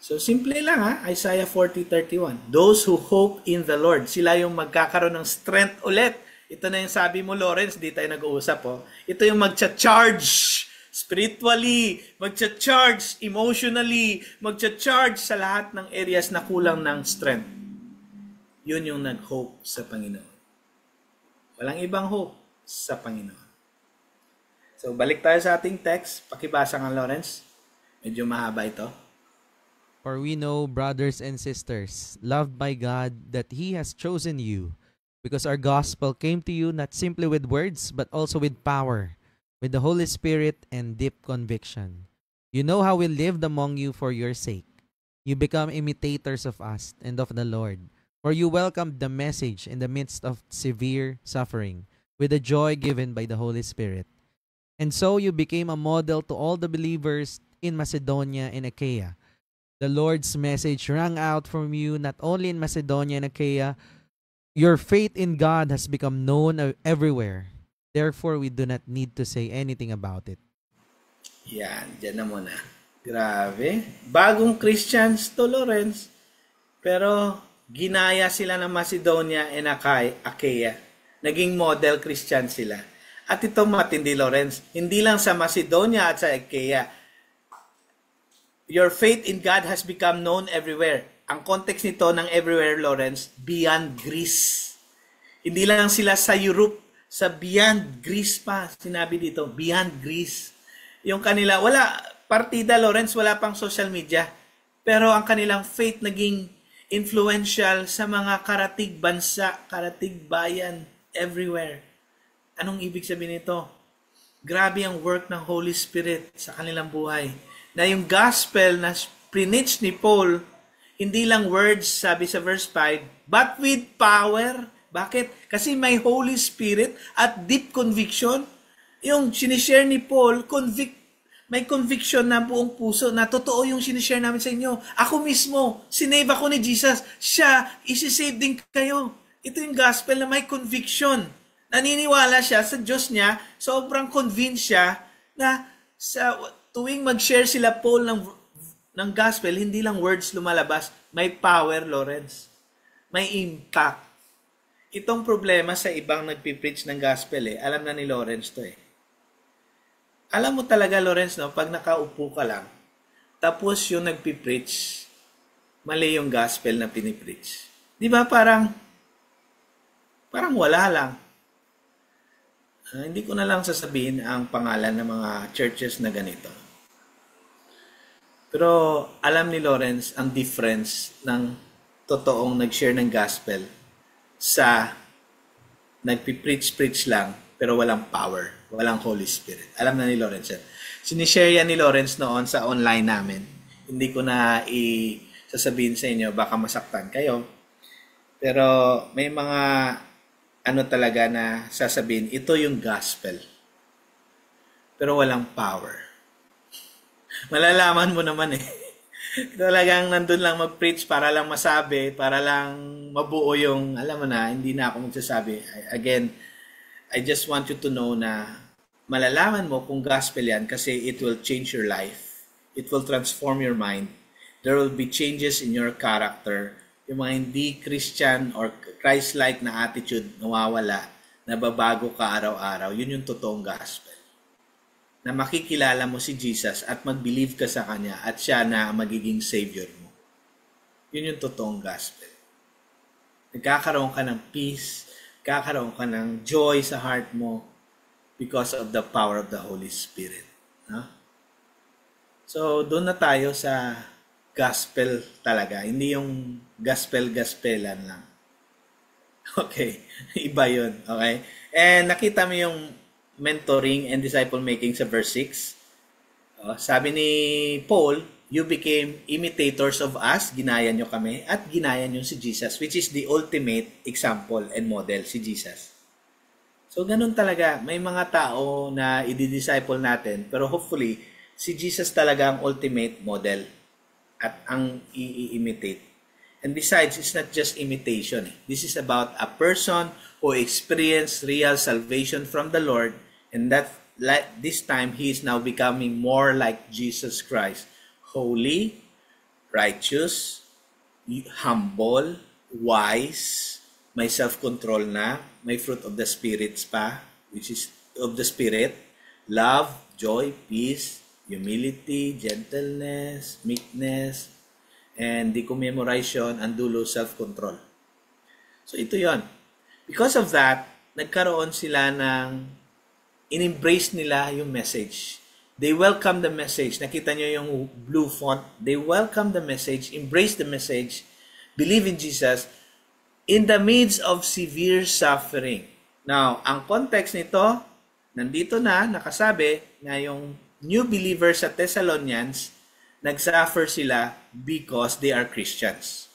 So, simple lang ha. Isaiah 40:31. Those who hope in the Lord, sila yung magkakaroon ng strength ulit. Ito na yung sabi mo, Lawrence, di tayo nag-uusap po. Ito yung magcha-charge spiritually, magcha-charge emotionally, magcha-charge sa lahat ng areas na kulang ng strength. Yun yung nag-hope sa Panginoon. Walang ibang hope sa Panginoon. So, balik tayo sa ating text. Pakibasa nga, Lawrence. Medyo mahaba ito. For we know, brothers and sisters, loved by God, that He has chosen you, because our gospel came to you not simply with words, but also with power, with the Holy Spirit and deep conviction. You know how we lived among you for your sake. You become imitators of us and of the Lord, for you welcomed the message in the midst of severe suffering, with the joy given by the Holy Spirit. And so you became a model to all the believers in Macedonia and Achaia. The Lord's message rang out from you not only in Macedonia and Achaia. Your faith in God has become known everywhere. Therefore, we do not need to say anything about it. Yan, dyan na muna. Grabe. Bagong Christians to, Lawrence. Pero ginaya sila ng Macedonia and Achaia. Naging model Christian sila. At ito matindi, Lawrence, hindi lang sa Macedonia at sa Achaia. Your faith in God has become known everywhere. Ang context nito ng everywhere, Lawrence, beyond Greece. Hindi lang sila sa Europe, sa beyond Greece pa. Sinabi dito, beyond Greece. Yung kanila, wala, partida, Lawrence, wala pang social media. Pero ang kanilang faith naging influential sa mga karatig bansa, karatig bayan, everywhere. Anong ibig sabihin nito? Grabe ang work ng Holy Spirit sa kanilang buhay. Na yung gospel na preach ni Paul, hindi lang words, sabi sa verse 5, but with power. Bakit? Kasi may Holy Spirit at deep conviction. Yung sinishare ni Paul, may conviction na buong puso na totoo yung sinishare namin sa inyo. Ako mismo, sinave ako ni Jesus. Siya, isisave din kayo. Ito yung gospel na may conviction. Naniniwala siya sa Diyos niya, sobrang convinced siya na sa tuwing mag-share sila Paul ng gospel, hindi lang words lumalabas, may power, Lawrence. May impact. Itong problema sa ibang nagpipreach ng gospel, alam na ni Lawrence to Alam mo talaga, Lawrence, no, pag nakaupo ka lang, tapos yung nagpipreach, mali yung gospel na pinipreach. Di ba parang wala lang. Hindi ko na lang sasabihin ang pangalan ng mga churches na ganito. Pero alam ni Lawrence ang difference ng totoong nag-share ng gospel sa nagpipreach lang pero walang power, walang Holy Spirit. Alam na ni Lawrence yan. Sinishare yan ni Lawrence noon sa online namin. Hindi ko na sasabihin sa inyo, baka masaktan kayo. Pero may mga ano talaga na sasabihin, ito yung gospel. Pero walang power. Malalaman mo naman eh. Talagang nandun lang mag-preach para lang masabi, para lang mabuo yung, alam mo na, hindi na ako magsasabi. Again, I just want you to know na malalaman mo kung gospel yan kasi it will change your life. It will transform your mind. There will be changes in your character. Yung mga hindi Christian or Christ-like na attitude nawawala, nababago ka araw-araw. Yun yung totoong gospel. Na makikilala mo si Jesus at mag-believe ka sa Kanya at siya na magiging Savior mo. Yun yung totoong gospel. Nagkakaroon ka ng peace, nagkakaroon ka ng joy sa heart mo because of the power of the Holy Spirit. No? So, doon na tayo sa gospel talaga. Hindi yung gospel-gospelan lang. Okay. Iba yun. Okay? And nakita mo yung mentoring and disciple making sa verse 6. Sabi ni Paul, you became imitators of us, ginaya nyo kami, at ginaya nyo si Jesus, which is the ultimate example and model, si Jesus. So, ganun talaga. May mga tao na i-disciple natin, pero hopefully, si Jesus talaga ang ultimate model at ang i-imitate. And besides, it's not just imitation. This is about a person who experienced real salvation from the Lord, and that this time he is now becoming more like Jesus Christ. Holy, righteous, humble, wise, may self-control na, may fruit of the spirits pa, which is of the Spirit, love, joy, peace, humility, gentleness, meekness, and decommemoration, and dulo, self-control. So ito yon. Because of that, nagkaroon sila ng in-embrace nila yung message. They welcome the message. Nakita nyo yung blue font. They welcome the message, embrace the message, believe in Jesus in the midst of severe suffering. Now, ang context nito, nandito na, nakasabi na yung new believers sa Thessalonians, nagsuffer sila because they are Christians.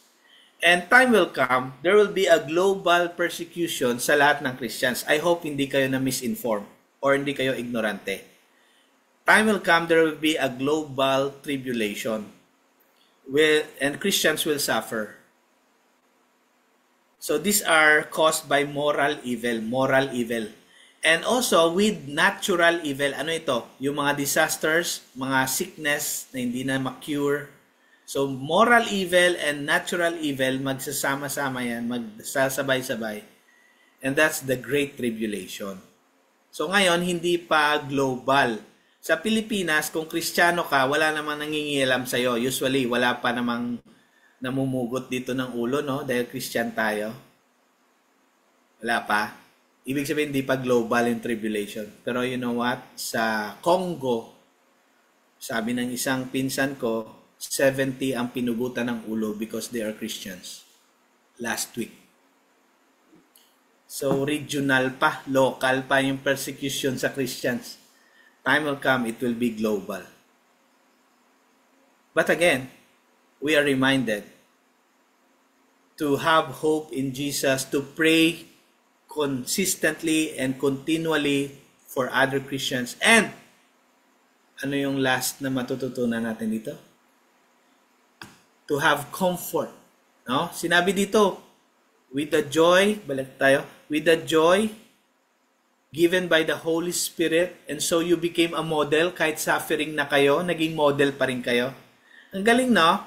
And time will come, there will be a global persecution sa lahat ng Christians. I hope hindi kayo na misinform or hindi kayo ignorante. Time will come, there will be a global tribulation and Christians will suffer. So these are caused by moral evil. And also with natural evil. Ano ito? Yung mga disasters, mga sickness na hindi na ma-cure. So moral evil and natural evil, magsasama-sama yan, magsasabay-sabay. And that's the Great Tribulation. So ngayon, hindi pa global. Sa Pilipinas, kung Kristiyano ka, wala namang nangingialam sa'yo. Usually, wala pa namang namumugot dito ng ulo, no? Dahil Christian tayo. Wala pa. Ibig sabihin, hindi pa global yung tribulation. Pero you know what? Sa Congo, sabi ng isang pinsan ko, 70 ang pinugutan ng ulo because they are Christians. Last week. So, regional pa, local pa yung persecution sa Christians. Time will come, it will be global. But again, we are reminded to have hope in Jesus, to pray consistently and continually for other Christians. And, ano yung last na matututunan natin dito? To have comfort. No? Sinabi dito, with the joy, balik tayo, with the joy given by the Holy Spirit, and so you became a model, kahit suffering na kayo, naging model pa rin kayo. Ang galing, no?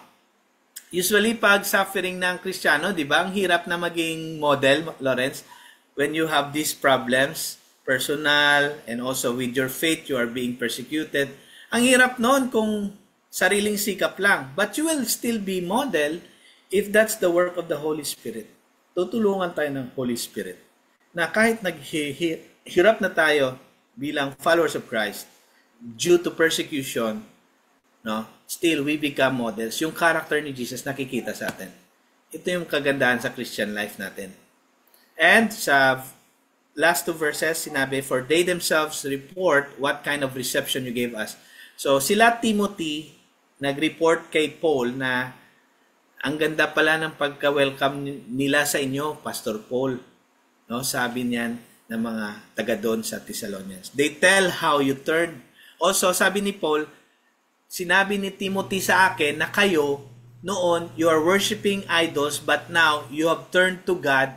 Usually, pag suffering ng Kristiyano, di ba, ang hirap na maging model, Lawrence, when you have these problems, personal, and also with your faith, you are being persecuted. Ang hirap noon kung sariling sikap lang. But you will still be model if that's the work of the Holy Spirit. Tutulungan tayo ng Holy Spirit na kahit naghihirap na tayo bilang followers of Christ due to persecution, no, still we become models. Yung character ni Jesus nakikita sa atin. Ito yung kagandahan sa Christian life natin. And sa last two verses, sinabi, for they themselves report what kind of reception you gave us. So sila Timothy nag-report kay Paul na Ang ganda pala ng pagka-welcome nila sa inyo, Pastor Paul. No, sabi niyan ng mga taga doon sa Thessalonians. They tell how you turned. Also, sabi ni Paul, sinabi ni Timothy sa akin na kayo, noon, you are worshiping idols, but now, you have turned to God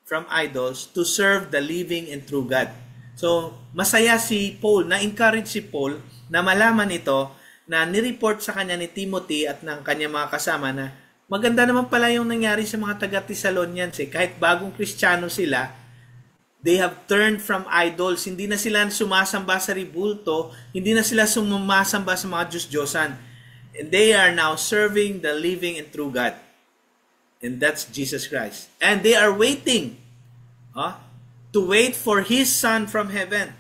from idols to serve the living and true God. So, masaya si Paul, na-encourage si Paul na malaman ito, na nireport sa kanya ni Timothy at ng kanyang mga kasama na maganda naman pala yung nangyari sa mga taga-Thessalonians. Kahit bagong Kristiyano sila, they have turned from idols. Hindi na sila sumasamba sa ribulto, hindi na sila sumasamba sa mga Diyos-Diyosan. And they are now serving the living and true God. And that's Jesus Christ. And they are waiting to wait for His Son from heaven,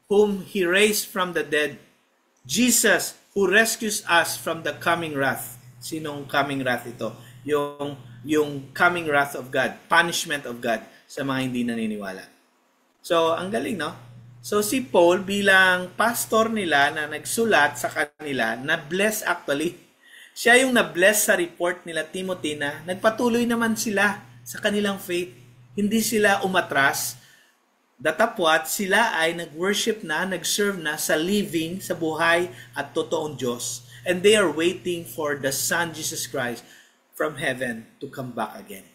whom He raised from the dead. Jesus, who rescues us from the coming wrath. Sinong coming wrath ito? Yung coming wrath of God, punishment of God sa mga hindi naniniwala. So, ang galing, no? So, si Paul bilang pastor nila na nagsulat sa kanila, na-bless actually. Siya yung na-bless sa report nila Timothy na nagpatuloy naman sila sa kanilang faith. Hindi sila umatras. Datapwat, sila ay nag-worship na, nag-serve na sa living, sa buhay at totoong Diyos. And they are waiting for the Son, Jesus Christ, from heaven to come back again.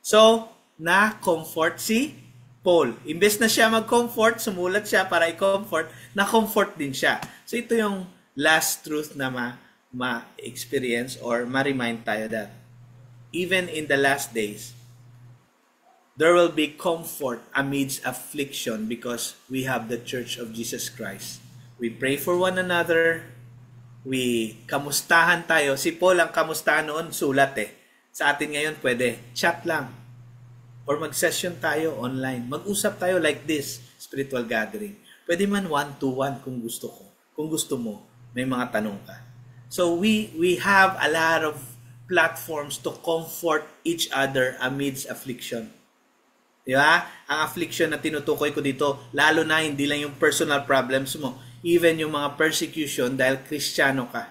So, na-comfort si Paul. Imbes na siya mag-comfort, sumulat siya para i-comfort, na-comfort din siya. So, ito yung last truth na ma-experience or ma-remind tayo that even in the last days, there will be comfort amidst affliction because we have the Church of Jesus Christ. We pray for one another. We kamustahan tayo. Si Paul ang kamustahan noon, sulat Sa atin ngayon, pwede chat lang. Or mag-session tayo online. Mag-usap tayo like this, spiritual gathering. Pwede man one-to-one kung gusto ko. Kung gusto mo, may mga tanong ka. So we have a lot of platforms to comfort each other amidst affliction. Di ba? Ang affliction na tinutukoy ko dito, lalo na hindi lang yung personal problems mo, even yung mga persecution dahil Kristiyano ka.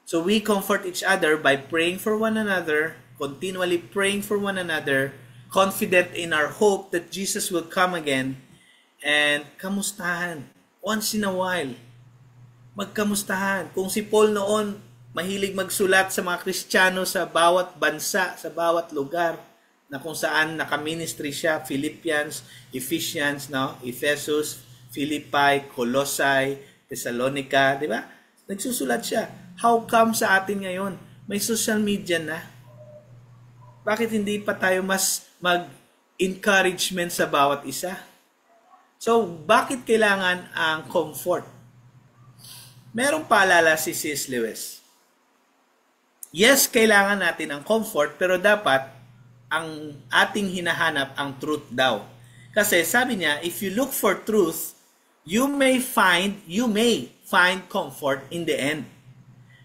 So we comfort each other by praying for one another, continually praying for one another, confident in our hope that Jesus will come again, and kamustahan. Once in a while, magkamustahan. Kung si Paul noon, mahilig magsulat sa mga Kristiyano sa bawat bansa, sa bawat lugar, na kung saan naka-ministry siya, Philippians, Ephesians, Ephesus, Philippi, Colossae, Thessalonica, di ba? Nagsusulat siya. How come sa atin ngayon? May social media na. Bakit hindi pa tayo mas mag-encouragement sa bawat isa? So, bakit kailangan ang comfort? Merong paalala si C.S. Lewis. Yes, kailangan natin ang comfort, pero dapat ang ating hinahanap ang truth daw. Kasi sabi niya, if you look for truth, you may find comfort in the end.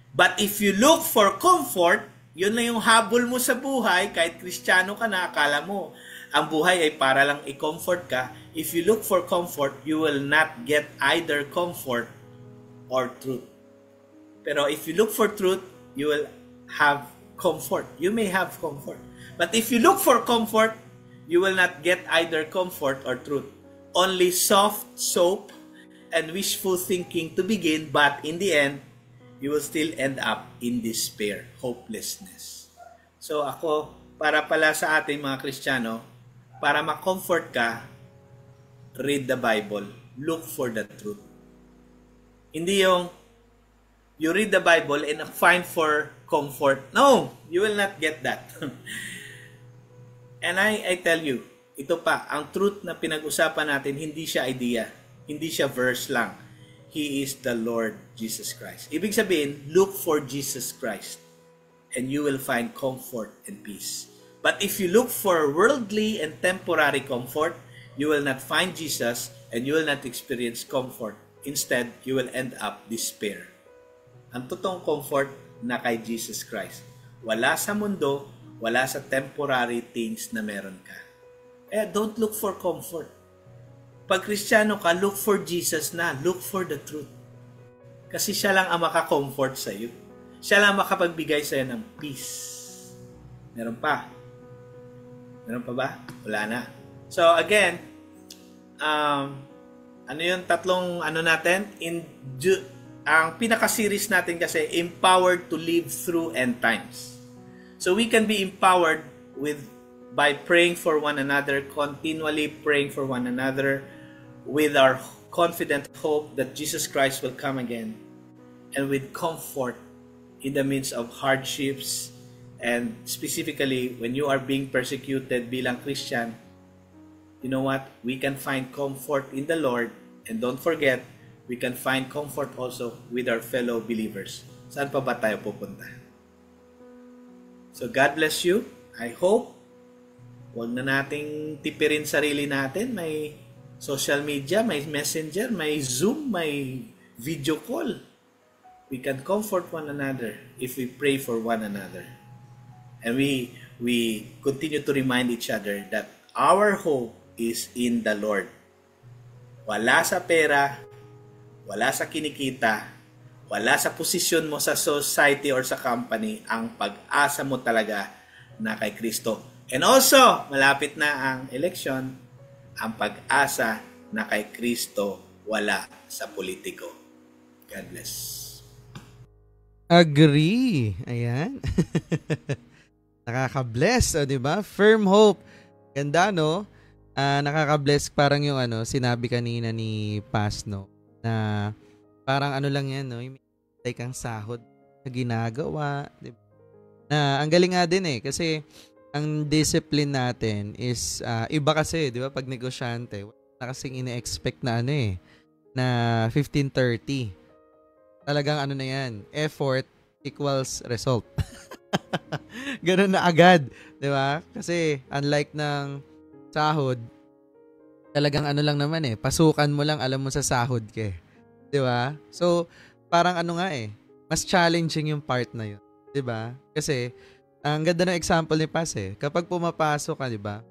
But if you look for comfort, yun lang yung habol mo sa buhay, kahit Kristiyano ka na, akala mo, ang buhay ay para lang i-comfort ka. If you look for comfort, you will not get either comfort or truth. Pero if you look for truth, you will have comfort. You may have comfort. But if you look for comfort, you will not get either comfort or truth. Only soft soap and wishful thinking to begin, but in the end, you will still end up in despair, hopelessness. So ako, para pala sa ating mga Kristiyano, para ma-comfort ka, read the Bible. Look for the truth. Hindi yung you read the Bible and find for comfort. No, you will not get that. And I tell you, ito pa, ang truth na pinag-usapan natin, hindi siya idea. Hindi siya verse lang. He is the Lord Jesus Christ. Ibig sabihin, look for Jesus Christ and you will find comfort and peace. But if you look for worldly and temporary comfort, you will not find Jesus and you will not experience comfort. Instead, you will end up despair. Ang totoong comfort na kay Jesus Christ. Wala sa mundo, wala sa temporary things na meron ka. Don't look for comfort. Pag Kristiyano ka, look for Jesus na. Look for the truth. Kasi siya lang ang maka-comfort sa iyo. Siya lang makapagbigay sa iyo ng peace. Meron pa? Meron pa ba? Wala na. So again, ano yung tatlong natin? Ang pinaka-series natin kasi, empowered to live through end times. So we can be empowered by praying for one another, continually praying for one another, with our confident hope that Jesus Christ will come again, and with comfort in the midst of hardships, and specifically when you are being persecuted bilang Christian. You know what? We can find comfort in the Lord, and don't forget, we can find comfort also with our fellow believers. Saan pa ba tayo pupunta? So God bless you. I hope huwag na nating tipirin sarili natin. May social media, may messenger, may Zoom, may video call. We can comfort one another if we pray for one another. And we continue to remind each other that our hope is in the Lord. Wala sa pera, wala sa kinikita, wala sa posisyon mo sa society or sa company. Ang pag-asa mo talaga na kay Kristo. And also, malapit na ang election, ang pag-asa na kay Kristo, wala sa politiko. God bless. Agree. Ayan. Nakaka-bless, di ba? Firm hope. Ganda, no? Nakaka-bless, parang yung sinabi kanina ni Pasno, na parang lang yan, no? Yung may kang sahod na ginagawa. Diba? Na ang galing nga din kasi ang discipline natin is iba kasi, di ba? Pag negosyante, wala kasing ine-expect na na 15:30. Talagang na yan, effort equals result. Ganun na agad, di ba? Kasi unlike ng sahod, talagang lang naman pasukan mo lang, alam mo sa sahod ka. Di ba? So, parang mas challenging yung part na yun. Di ba? Kasi, ang ganda ng example ni Pas kapag pumapasok ka, di ba?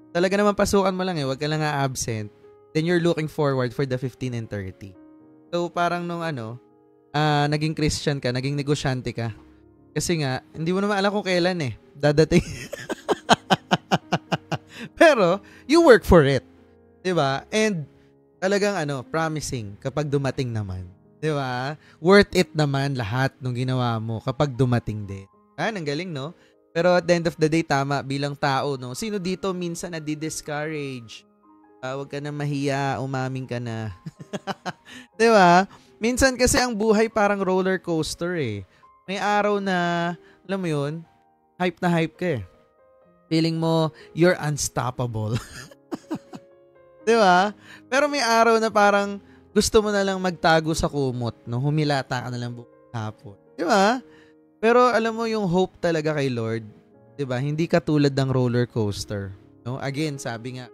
Talaga naman pasukan mo lang wag ka lang absent. Then you're looking forward for the 15 and 30. So, parang nung naging Christian ka, naging negosyante ka. Kasi nga, hindi mo naman alam kung kailan dadating. Pero, you work for it. Diba? And, talagang promising kapag dumating naman. Diba? Worth it naman lahat nung ginawa mo kapag dumating din. Ang galing, no? Pero at the end of the day, tama, bilang tao, no? Sino dito minsan na-discourage? Huwag ka na mahiya, umaming ka na. Diba? Minsan kasi ang buhay parang roller coaster May araw na, alam mo yun, hype na hype ka Feeling mo, you're unstoppable. Diba? Pero may araw na parang gusto mo na lang magtago sa kumot, no? Humilata ka na lang buong hapon. Diba? Pero alam mo yung hope talaga kay Lord, diba? Hindi katulad ng roller coaster. No? Again, sabi nga,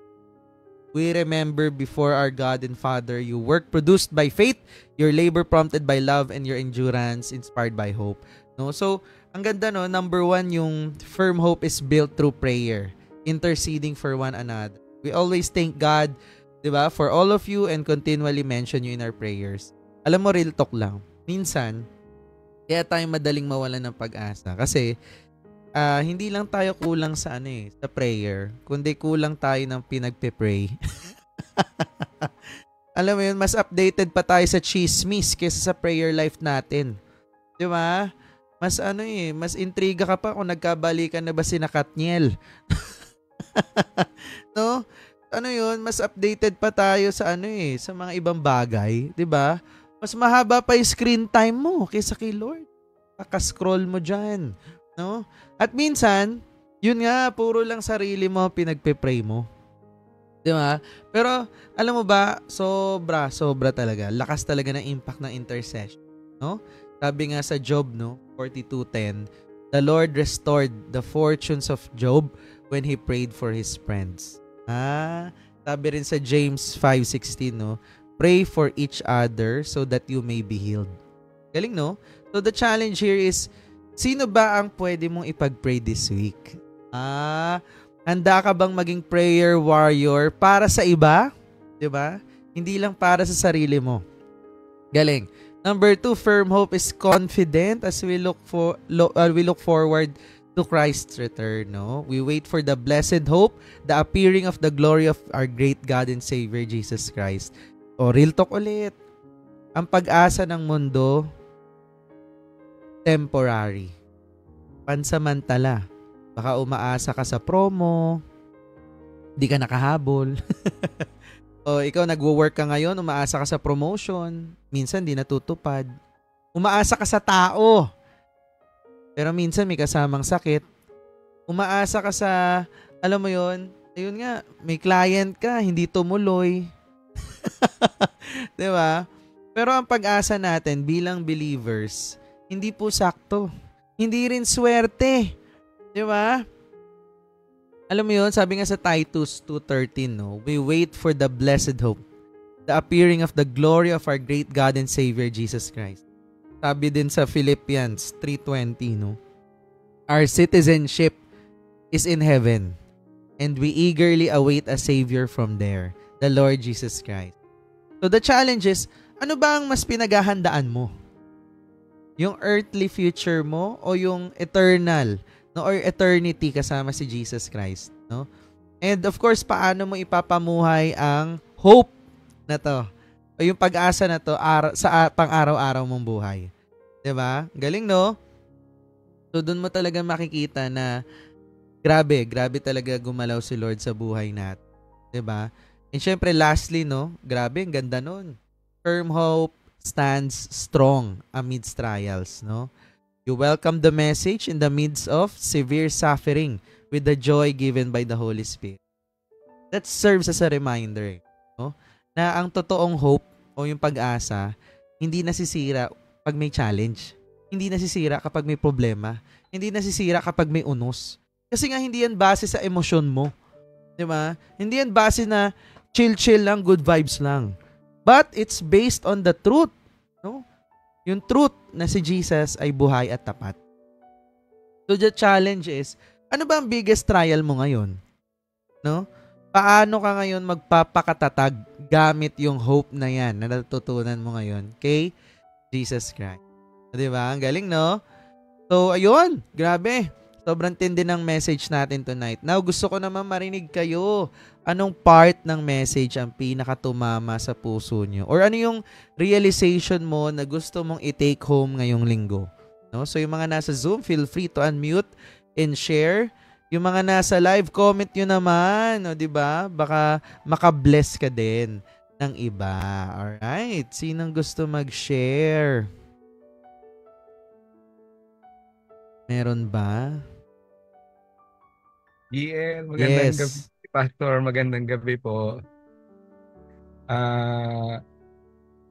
we remember before our God and Father, your work produced by faith, your labor prompted by love, and your endurance inspired by hope. No? So, ang ganda, no? Number 1, yung firm hope is built through prayer, interceding for one another. We always thank God, diba, for all of you and continually mention you in our prayers. Alam mo, real talk lang. Minsan, kaya tayo madaling mawalan ng pag-asa. Kasi, hindi lang tayo kulang sa sa prayer, kundi kulang tayo ng pinagpe-pray. Alam mo yun, mas updated pa tayo sa chismis kaysa sa prayer life natin. Di ba? Mas mas intriga ka pa kung nagkabalikan na ba sina Katniel. No? Yun, mas updated pa tayo sa sa mga ibang bagay, 'di ba? Mas mahaba pa 'yung screen time mo kaysa kay Lord. Kaka-scroll mo diyan, no? At minsan, yun nga, puro lang sarili mo pinagpe-pray mo. 'Di ba? Pero alam mo ba, sobra talaga. Lakas talaga ng impact ng intercession, no? Sabi nga sa Job, no, 42:10, the Lord restored the fortunes of Job when he prayed for his friends. Sabi rin sa James 5:16, no, pray for each other so that you may be healed. Galing, no? So the challenge here is, sino ba ang pwede mong ipag-pray this week? Handa ka bang maging prayer warrior para sa iba? 'Di ba? Hindi lang para sa sarili mo. Galing. Number 2, firm hope is confident as we look forward to Christ's return, no? We wait for the blessed hope, the appearing of the glory of our great God and Savior Jesus Christ. O, real talk ulit. Ang pag-asa ng mundo, temporary. Pansamantala. Baka umaasa ka sa promo, di ka nakahabol. O ikaw nagwo-work ka ngayon, umaasa ka sa promotion, minsan di natutupad. Umaasa ka sa tao, pero minsan may kasamang sakit. Umaasa ka sa, alam mo yon, ayun nga, may client ka, hindi tumuloy. 'Di ba? Pero ang pag-asa natin bilang believers, hindi po sakto. Hindi rin swerte. 'Di ba? Alam mo yun, sabi nga sa Titus 2:13, no? We wait for the blessed hope, the appearing of the glory of our great God and Savior Jesus Christ. Sabi din sa Philippians 3:20, no? Our citizenship is in heaven, and we eagerly await a Savior from there, the Lord Jesus Christ. So the challenge is, ano ba ang mas pinaghahandaan mo? Yung earthly future mo o yung eternal, no, or eternity kasama si Jesus Christ, no? And of course, paano mo ipapamuhay ang hope na to o yung pag-asa na to sa pang-araw-araw mong buhay? 'Di ba? Galing, no? So doon mo talaga makikita na grabe talaga gumalaw si Lord sa buhay natin, 'di ba? And syempre lastly, no, grabe ang ganda nun. Firm hope stands strong amidst trials, no? You welcome the message in the midst of severe suffering with the joy given by the Holy Spirit. That serves as a reminder, no? Na ang totoong hope o yung pag-asa, hindi nasisira pag may challenge. Hindi nasisira kapag may problema. Hindi nasisira kapag may unos. Kasi nga hindi yan base sa emosyon mo. 'Di ba? Hindi yan base na chill lang, good vibes lang. But it's based on the truth, no? Yung truth na si Jesus ay buhay at tapat. So the challenge is, ano ba ang biggest trial mo ngayon? No? Paano ka ngayon magpapakatatag gamit yung hope na yan na natutunan mo ngayon kay Jesus Christ? Di ba? Ang galing, no? So, ayun. Grabe. Sobrang tindi ng message natin tonight. Now, gusto ko naman marinig kayo. Anong part ng message ang pinakatumama sa puso nyo? Or ano yung realization mo na gusto mong i-take home ngayong linggo? No? So, yung mga nasa Zoom, feel free to unmute and share. Yung mga nasa live, comment nyo naman. O, diba? Baka makabless ka din ng iba. Alright. Sinong gusto mag-share? Meron ba? Magandang gabi, Pastor. Magandang gabi po.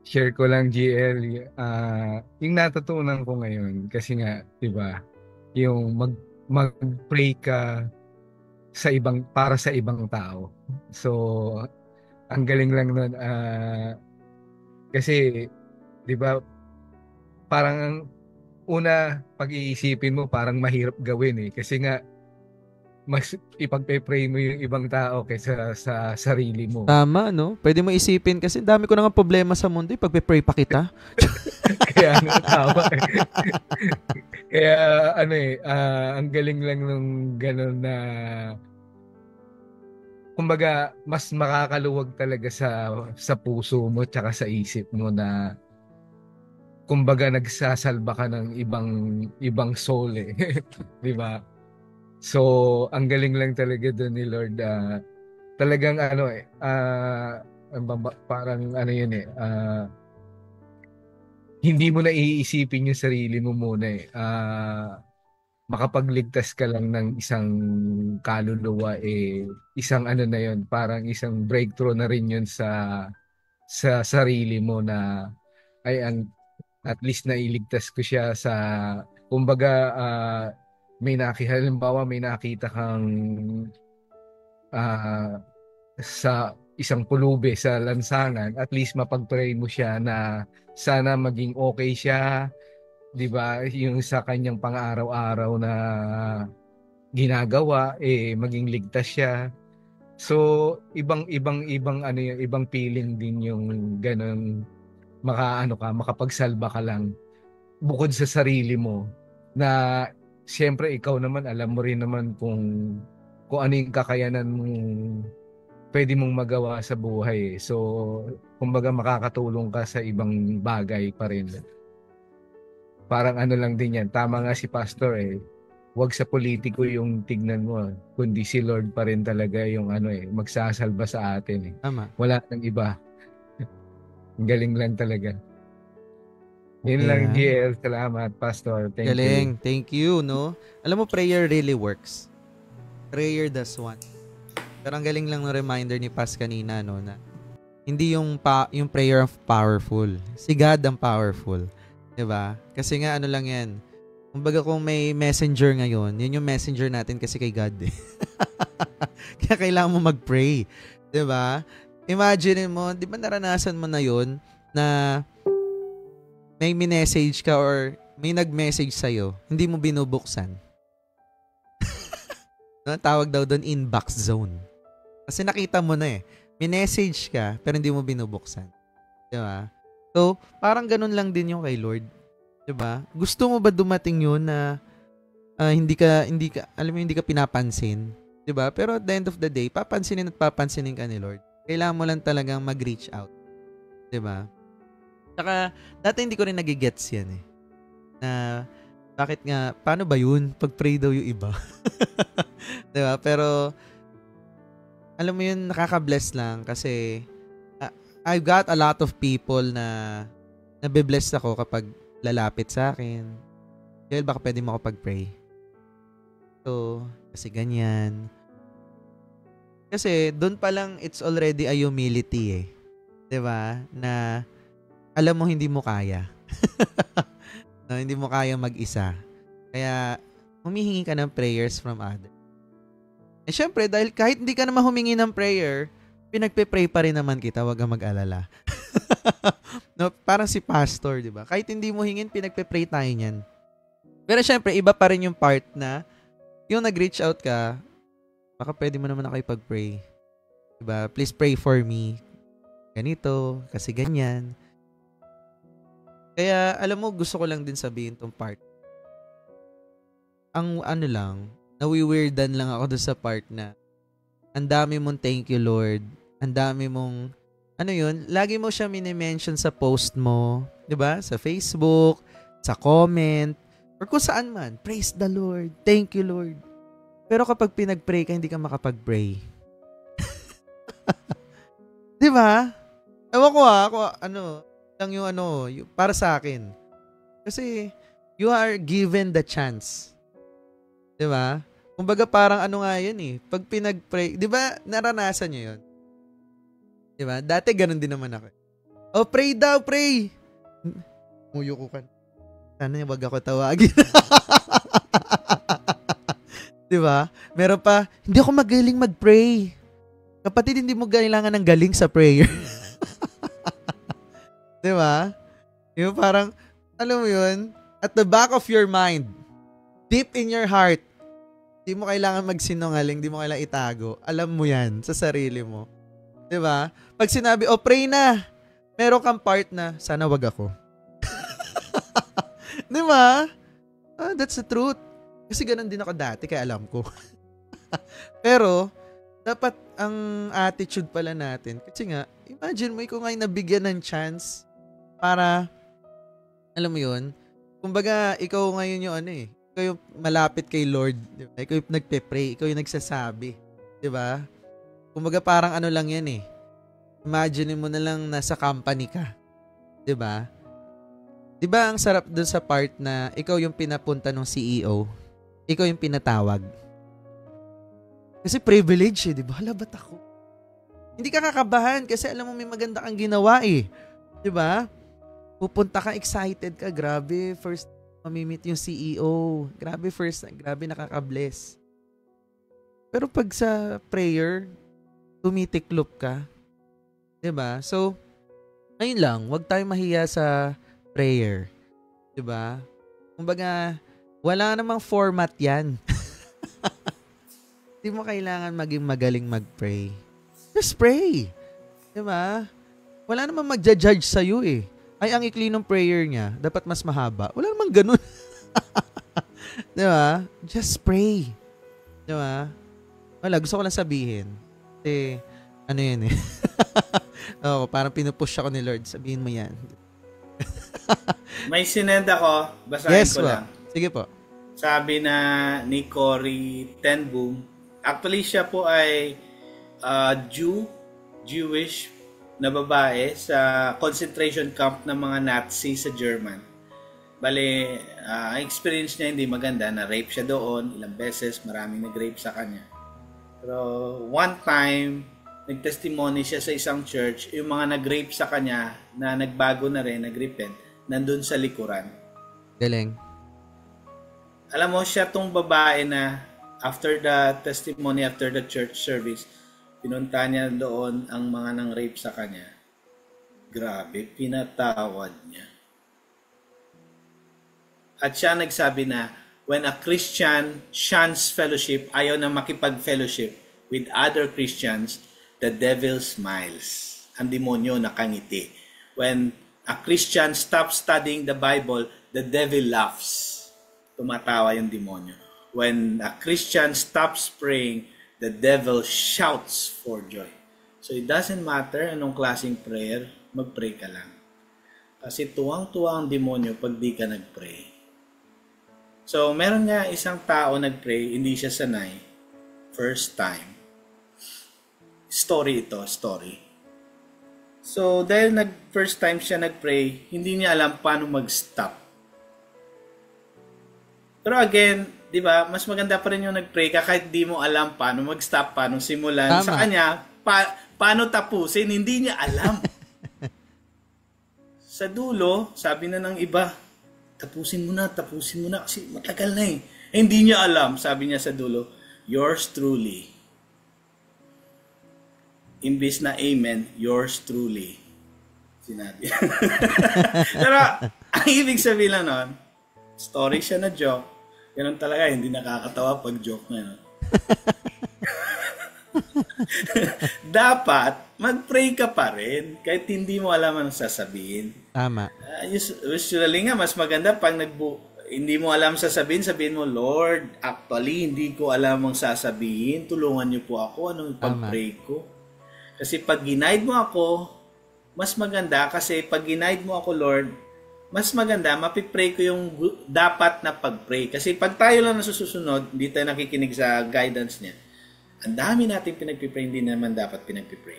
Share ko lang, GL, yung natutunan ko ngayon kasi nga, 'di ba? Yung mag-pray ka para sa ibang tao. So, ang galing lang nun, kasi 'di ba, parang una pag-iisipin mo parang mahirap gawin kasi nga mas ipagpe-pray mo yung ibang tao kaysa sa sarili mo. Tama, no? Pwede mo isipin kasi dami ko na nga problema sa mundo, ipagpe-pray pa kita. Kaya nga tama. Kaya ang galing lang nung gano'n na kumbaga mas makakaluwag talaga sa puso mo tsaka sa isip mo na kumbaga nagsasalba ka ng ibang soul 'di ba? So, ang galing lang talaga doon ni Lord. Talagang parang yun hindi mo na iisipin yung sarili mo muna makapagligtas ka lang ng isang kaluluwa isang na yun, parang isang breakthrough na rin yun sa sarili mo na at least nailigtas ko siya sa kumbaga may nakita kang sa isang pulubi sa lansangan, at least mapag-pray mo siya na sana maging okay siya, 'di ba? Yung sa kanyang pang-araw-araw na ginagawa maging ligtas siya. So ibang feeling din yung ganun, makapagsalba ka lang bukod sa sarili mo na siyempre ikaw naman, alam mo rin naman kung ano yung kakayanan mong pwede mong magawa sa buhay. So, kumbaga makakatulong ka sa ibang bagay pa rin. Parang ano lang din yan. Tama nga si Pastor eh. Huwag sa politiko yung tignan mo, kundi si Lord pa rin talaga yung magsasalba sa atin eh. Tama. Wala nang iba. Ang galing lang talaga. Yun lang, Yeah. GL. Salamat, Pastor. Thank Galing. you. Thank you, no? Alam mo, prayer really works. Prayer does one. Pero ang galing lang ng reminder ni Pas kanina, no, na hindi yung prayer of powerful. Si God ang powerful. 'Di ba? Kasi nga ano lang 'yan. Kumbaga kung may messenger ngayon, yun yung messenger natin kasi kay God eh. Kaya kailangan mo mag-pray. 'Di ba? Imagine mo, 'di ba naranasan mo na yun na may minessage ka or may nag-message sa'yo, hindi mo binubuksan. No, tawag daw doon inbox zone. Kasi nakita mo na eh. Minessage ka, pero hindi mo binubuksan. Diba? So, parang ganun lang din yung kay Lord. Diba? Gusto mo ba dumating yun na hindi ka, alam mo, hindi ka pinapansin? Diba? Pero at the end of the day, papansinin at papansinin ka ni Lord. Kailangan mo lang talagang mag-reach out. Diba? Saka, dati hindi ko rin nagigets yan eh. Na, bakit nga, paano ba yun? Pag-pray daw yung iba. Diba? Pero, alam mo yun, nakaka-bless lang kasi I've got a lot of people na nabibless ako kapag lalapit sa akin. Dahil baka pwede mo ako pag-pray. So, kasi ganyan. Kasi, doon pa lang, it's already a humility eh. Diba? Na, alam mo, hindi mo kaya. No, hindi mo kaya mag-isa. Kaya, humihingi ka ng prayers from others. Eh syempre, dahil kahit hindi ka naman humingi ng prayer, pinagpe-pray pa rin naman kita, wag kang mag-alala. No, parang si pastor, di ba? Kahit hindi mo hingin, pinagpe-pray tayo niyan. Pero syempre, iba pa rin yung part na yung nag-reach out ka, baka pwede mo naman ako ipag-pray. Diba? Please pray for me. Ganito, kasi ganyan. Kaya, alam mo, gusto ko lang din sabihin tong part. Ang ano lang, nawi-weirdan lang ako doon sa part na ang dami mong thank you, Lord. Ang dami mong, ano yun, lagi mo siya mini-mention sa post mo, di ba? Sa Facebook, sa comment, or kung saan man. Praise the Lord. Thank you, Lord. Pero kapag pinag-pray ka, hindi ka makapag-pray. Di ba? Ewan ko lang yung para sa akin. Kasi, you are given the chance. Di ba? Kumbaga parang nga yun eh. Pag pinag-pray, di ba naranasan nyo yun? Di ba? Dati ganun din naman ako. Oh, pray daw, pray! Muyo ko kan. Sana wag ako tawagin. Di ba? Meron pa, hindi ako magaling mag-pray. Kapatid, hindi mo kailangan ng galing sa prayer. Di ba? Yung parang, alam mo yun, at the back of your mind, deep in your heart, di mo kailangan magsinungaling, di mo kailangan itago. Alam mo yan sa sarili mo. Diba? Pag sinabi, pray na, meron kang part na, sana wag ako. Diba? That's the truth. Kasi ganun din ako dati, kaya alam ko. Pero, dapat ang attitude pala natin, kasi nga, imagine mo, ikaw nga yung nabigyan ng chance para, alam mo yun, kumbaga, ikaw ngayon yung ikaw yung malapit kay Lord, di ba? Ikaw yung nagpe-pray, ikaw yung nagsasabi, di ba? Kumbaga parang lang yan eh. Imagine mo na lang nasa company ka, di ba? Di ba ang sarap dun sa part na ikaw yung pinapunta ng CEO, ikaw yung pinatawag. Kasi privilege eh, di ba? Hala, ba't ako? Hindi ka kakabahan kasi alam mo may maganda kang ginawa eh. Di ba? Pupunta ka, excited ka, grabe, first mamimit yung CEO. Grabe nakaka-bless. Pero pag sa prayer, tumitiklop ka. 'Di ba? So, ayun lang, wag tayong mahiya sa prayer. 'Di ba? Kumbaga, wala namang format 'yan. Hindi mo kailangan maging magaling mag-pray. Just pray. 'Di ba? Wala namang magja-judge sa iyo eh. Ay, ang ikli ng prayer niya, dapat mas mahaba. Wala namang ganun. Di ba? Just pray. Di ba? Wala, gusto ko lang sabihin. Kasi, ano yun eh. Oo, parang pinupush ako ni Lord. Sabihin mo yan. May sinend ako, basahin Yes ko po. lang. Sige po. Sabi na ni Cory Tenboom, actually siya po ay Jewish na babae sa concentration camp ng mga Nazi sa German. Bale, ang experience niya hindi maganda, na-rape siya doon ilang beses, maraming nag-rape sa kanya. Pero one time, nag-testimony siya sa isang church, yung mga nag-rape sa kanya na nagbago na rin, nag-repent, nandun sa likuran. Galing. Alam mo, siya tong babae na after the testimony, after the church service, pinunta niya doon ang mga nang-rape sa kanya. Grabe, pinatawad niya. At siya nagsabi na, when a Christian shuns fellowship, ayaw na makipag-fellowship with other Christians, the devil smiles. Ang demonyo nakangiti. When a Christian stops studying the Bible, the devil laughs. Tumatawa yung demonyo. When a Christian stops praying, the devil shouts for joy. So it doesn't matter anong klaseng prayer, mag-pray ka lang. Kasi tuwang-tuwa ang demonyo pag di ka nag-pray. So meron nga isang tao nag-pray, hindi siya sanay. First time. Story ito, story. So dahil first time siya nag-pray, hindi niya alam paano mag-stop. Pero again, di ba, mas maganda pa rin yung nag-pray ka kahit di mo alam paano mag-stop, paano simulan. Tama. Sa kanya, paano tapusin, hindi niya alam. Sa dulo, sabi na ng iba, tapusin mo na, kasi matagal na eh. Hindi niya alam, sabi niya sa dulo, yours truly. Imbis na amen, yours truly. Sinabi. Pero, ang ibig sabihin lang nun, story siya na joke. Ganun talaga, hindi nakakatawa pag joke na yun. Dapat, mag-pray ka pa rin kahit hindi mo alam ang sasabihin. Tama. Usually nga, mas maganda pag hindi mo alam sasabihin, sabihin mo, Lord, actually, hindi ko alam ang sasabihin. Tulungan niyo po ako. Anong ipag-pray ko? Kasi pag ginaid mo ako, mas maganda. Kasi pag ginaid mo ako, Lord, mas maganda, mapipray ko yung dapat na pag-pray. Kasi pag tayo lang nasusunod, hindi tayo nakikinig sa guidance niya, ang dami natin pinagpipray, hindi naman dapat pinagpipray.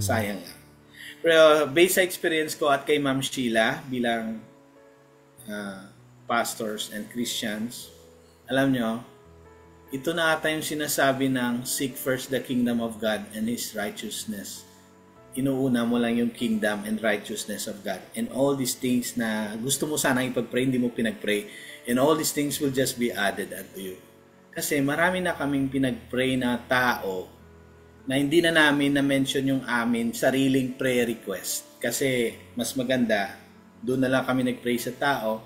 Sayang lang. Pero based sa experience ko at kay Ma'am Sheila, bilang pastors and Christians, alam nyo, ito na ata yung sinasabi ng seek first the kingdom of God and His righteousness. Inuuna mo lang yung kingdom and righteousness of God. And all these things na gusto mo sana ipag-pray, hindi mo pinag-pray. And all these things will just be added unto you. Kasi marami na kaming pinag-pray na tao na hindi na namin na-mention yung amin sariling prayer request. Kasi mas maganda, doon na lang kami nag-pray sa tao,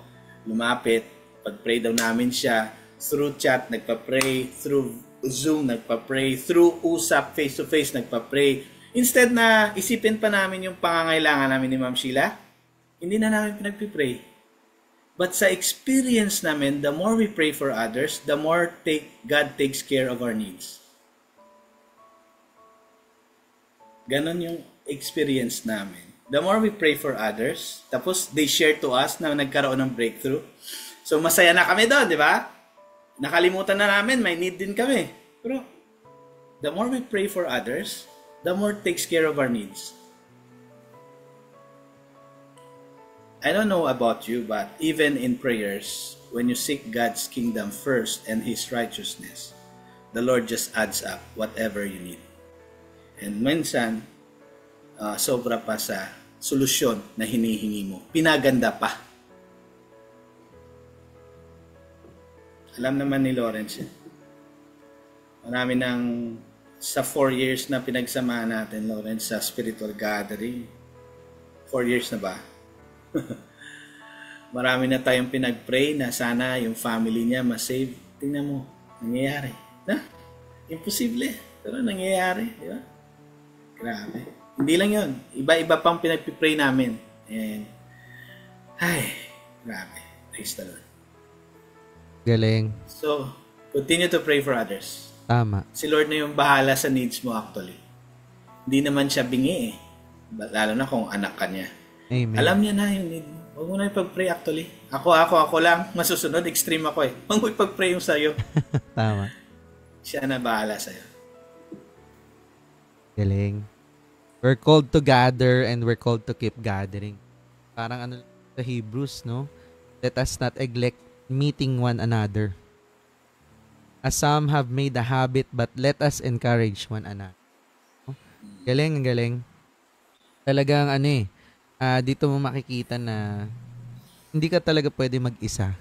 lumapit, pag-pray daw namin siya, through chat, nagpa-pray, through Zoom, nagpa-pray, through usap, face-to-face, nagpa-pray. Instead na isipin pa namin yung pangangailangan namin ni Ma'am Sheila, hindi na namin pinagpipray. But sa experience namin, the more we pray for others, the more God takes care of our needs. Ganon yung experience namin. The more we pray for others, tapos they share to us na nagkaroon ng breakthrough. So masaya na kami doon, di ba? Nakalimutan na namin, may need din kami. Pero the more we pray for others, the more takes care of our needs. I don't know about you, but even in prayers, when you seek God's kingdom first and His righteousness, the Lord just adds up whatever you need. And minsan, sobra pa sa solusyon na hinihingi mo. Pinaganda pa. Alam naman ni Lawrence, marami ng sa 4 years na pinagsamahan natin, Lawrence, sa spiritual gathering. 4 years na ba? Marami na tayong pinag-pray na sana yung family niya ma-save. Tingnan mo, nangyayari. Na? Imposible. Pero nangyayari. Di ba? Grabe. Hindi lang yun. Iba-iba pang pinag-pray namin. And, ay, grabe. Praise the Lord. Galing. So, continue to pray for others. Tama. Si Lord na yung bahala sa needs mo actually. Hindi naman siya bingi eh. Lalo na kung anak ka niya. Amen. Alam niya na yung need mo. Huwag mo na ipag-pray actually. Ako lang. Masusunod, extreme ako eh. Huwag mo ipag-pray yung sa'yo. Tama. Siya na bahala sa'yo. Galing. We're called to gather and we're called to keep gathering. Parang ano sa Hebrews, no? Let us not neglect meeting one another. As some have made a habit, but let us encourage one another. Galing, galing. Talagang dito mo makikita na hindi ka talaga pwede mag-isa.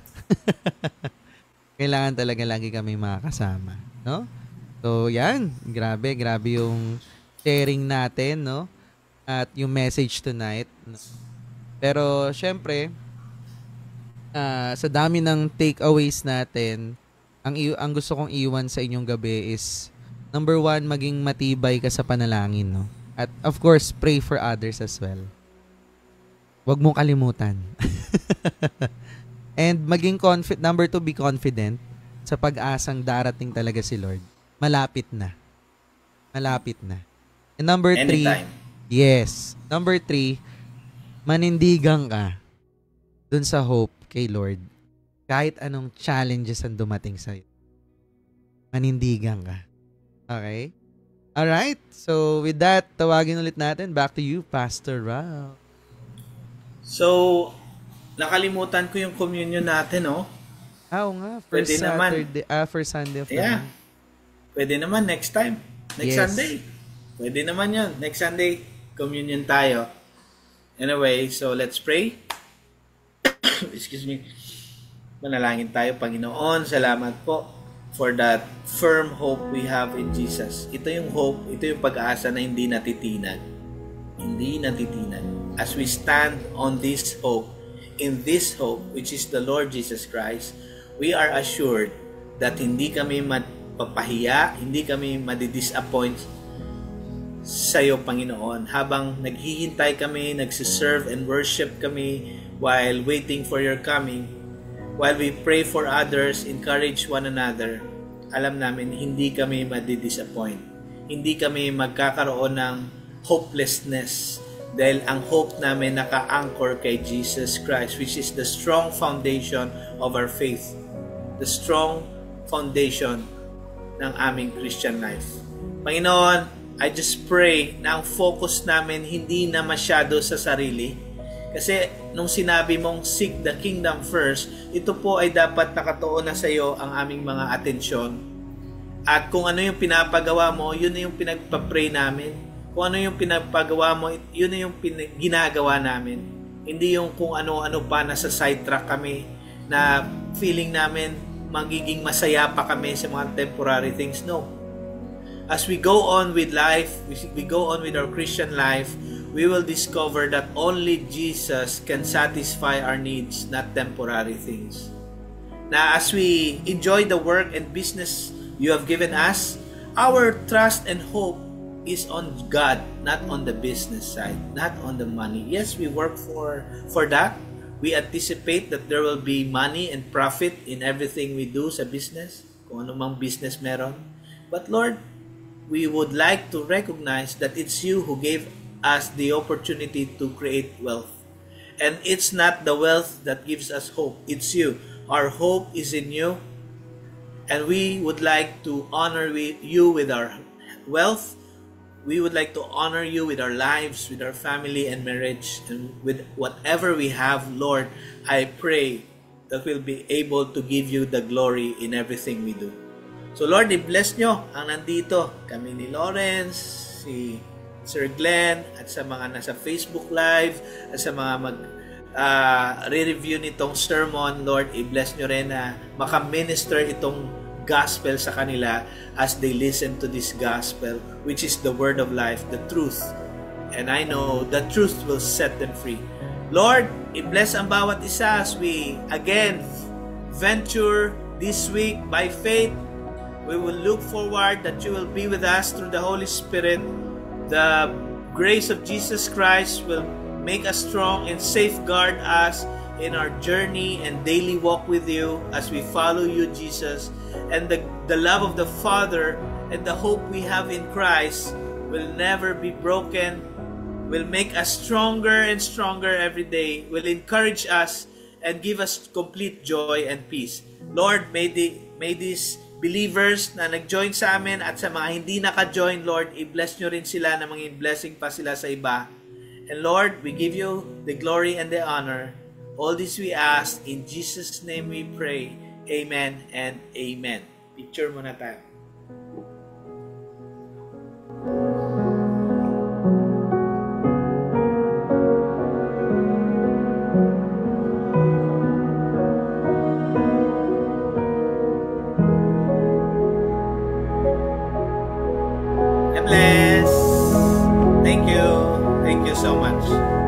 Kailangan talaga lagi kami makakasama, no? So, yan. Grabe yung sharing natin, no? At yung message tonight. No? Pero, syempre, sa dami ng takeaways natin, ang gusto kong iwan sa inyong gabi is, number 1, maging matibay ka sa panalangin, no? At, of course, pray for others as well. Huwag mong kalimutan. And maging number 2, be confident sa pag-asang darating talaga si Lord. Malapit na. And number 3, yes. Number 3, manindigan ka dun sa hope kay Lord. Kahit anong challenges ang dumating sa'yo. Manindigan ka. Okay? Alright. So, with that, tawagin ulit natin. Back to you, Pastor Ralph. So, nakalimutan ko yung communion natin, no? Oo nga. First Sunday of the month. Pwede naman next time. Next Sunday. Pwede naman yun. Next Sunday, communion tayo. Anyway, so let's pray. Excuse me. Manalangin tayo, Panginoon. Salamat po for that firm hope we have in Jesus. Ito yung hope, ito yung pag-asa na hindi natitinag. Hindi natitinag. As we stand on this hope, in this hope, which is the Lord Jesus Christ, we are assured that hindi kami mapapahiya, hindi kami madidisappoint sa iyo, Panginoon. Habang naghihintay kami, nagsiserve and worship kami while waiting for your coming, while we pray for others, encourage one another, alam namin hindi kami madidisappoint. Hindi kami magkakaroon ng hopelessness dahil ang hope namin naka-anchor kay Jesus Christ, which is the strong foundation of our faith. The strong foundation ng aming Christian life. Panginoon, I just pray na ang focus namin hindi na masyado sa sarili. Kasi nung sinabi mong seek the kingdom first, ito po ay dapat nakatuon na sa iyo ang aming mga atensyon. At kung ano yung pinapagawa mo, yun na yung pinagpa-pray namin. Kung ano yung pinapagawa mo, yun na yung ginagawa namin. Hindi yung kung ano-ano pa, nasa sidetrack kami, na feeling namin magiging masaya pa kami sa mga temporary things. No. As we go on with life, we go on with our Christian life, we will discover that only Jesus can satisfy our needs, not temporary things. Na as we enjoy the work and business you have given us, our trust and hope is on God, not on the business side, not on the money. Yes, we work for that. We anticipate that there will be money and profit in everything we do sa business, kung anumang business meron. But Lord, we would like to recognize that it's you who gave us the opportunity to create wealth. And it's not the wealth that gives us hope. It's you. Our hope is in you. And we would like to honor you with our wealth. We would like to honor you with our lives, with our family and marriage, and with whatever we have, Lord. I pray that we'll be able to give you the glory in everything we do. So Lord, i-bless nyo ang nandito. Kami ni Lawrence, si Sir Glenn, at sa mga nasa Facebook Live, at sa mga re-review nitong sermon, Lord, i-bless nyo rin na makaminister itong gospel sa kanila as they listen to this gospel, which is the word of life, the truth. And I know the truth will set them free. Lord, i-bless ang bawat isa as we again venture this week by faith. We will look forward that you will be with us through the Holy Spirit. The grace of Jesus Christ will make us strong and safeguard us in our journey and daily walk with you as we follow you, Jesus. And the love of the Father and the hope we have in Christ will never be broken, will make us stronger and stronger every day, will encourage us and give us complete joy and peace. Lord, may these believers na nag-join sa amin at sa mga hindi naka-join, Lord, i-bless nyo rin sila na maging blessing pa sila sa iba. And Lord, we give you the glory and the honor. All this we ask, in Jesus' name we pray. Amen and amen. Picture muna tayo. God bless. Thank you. Thank you so much.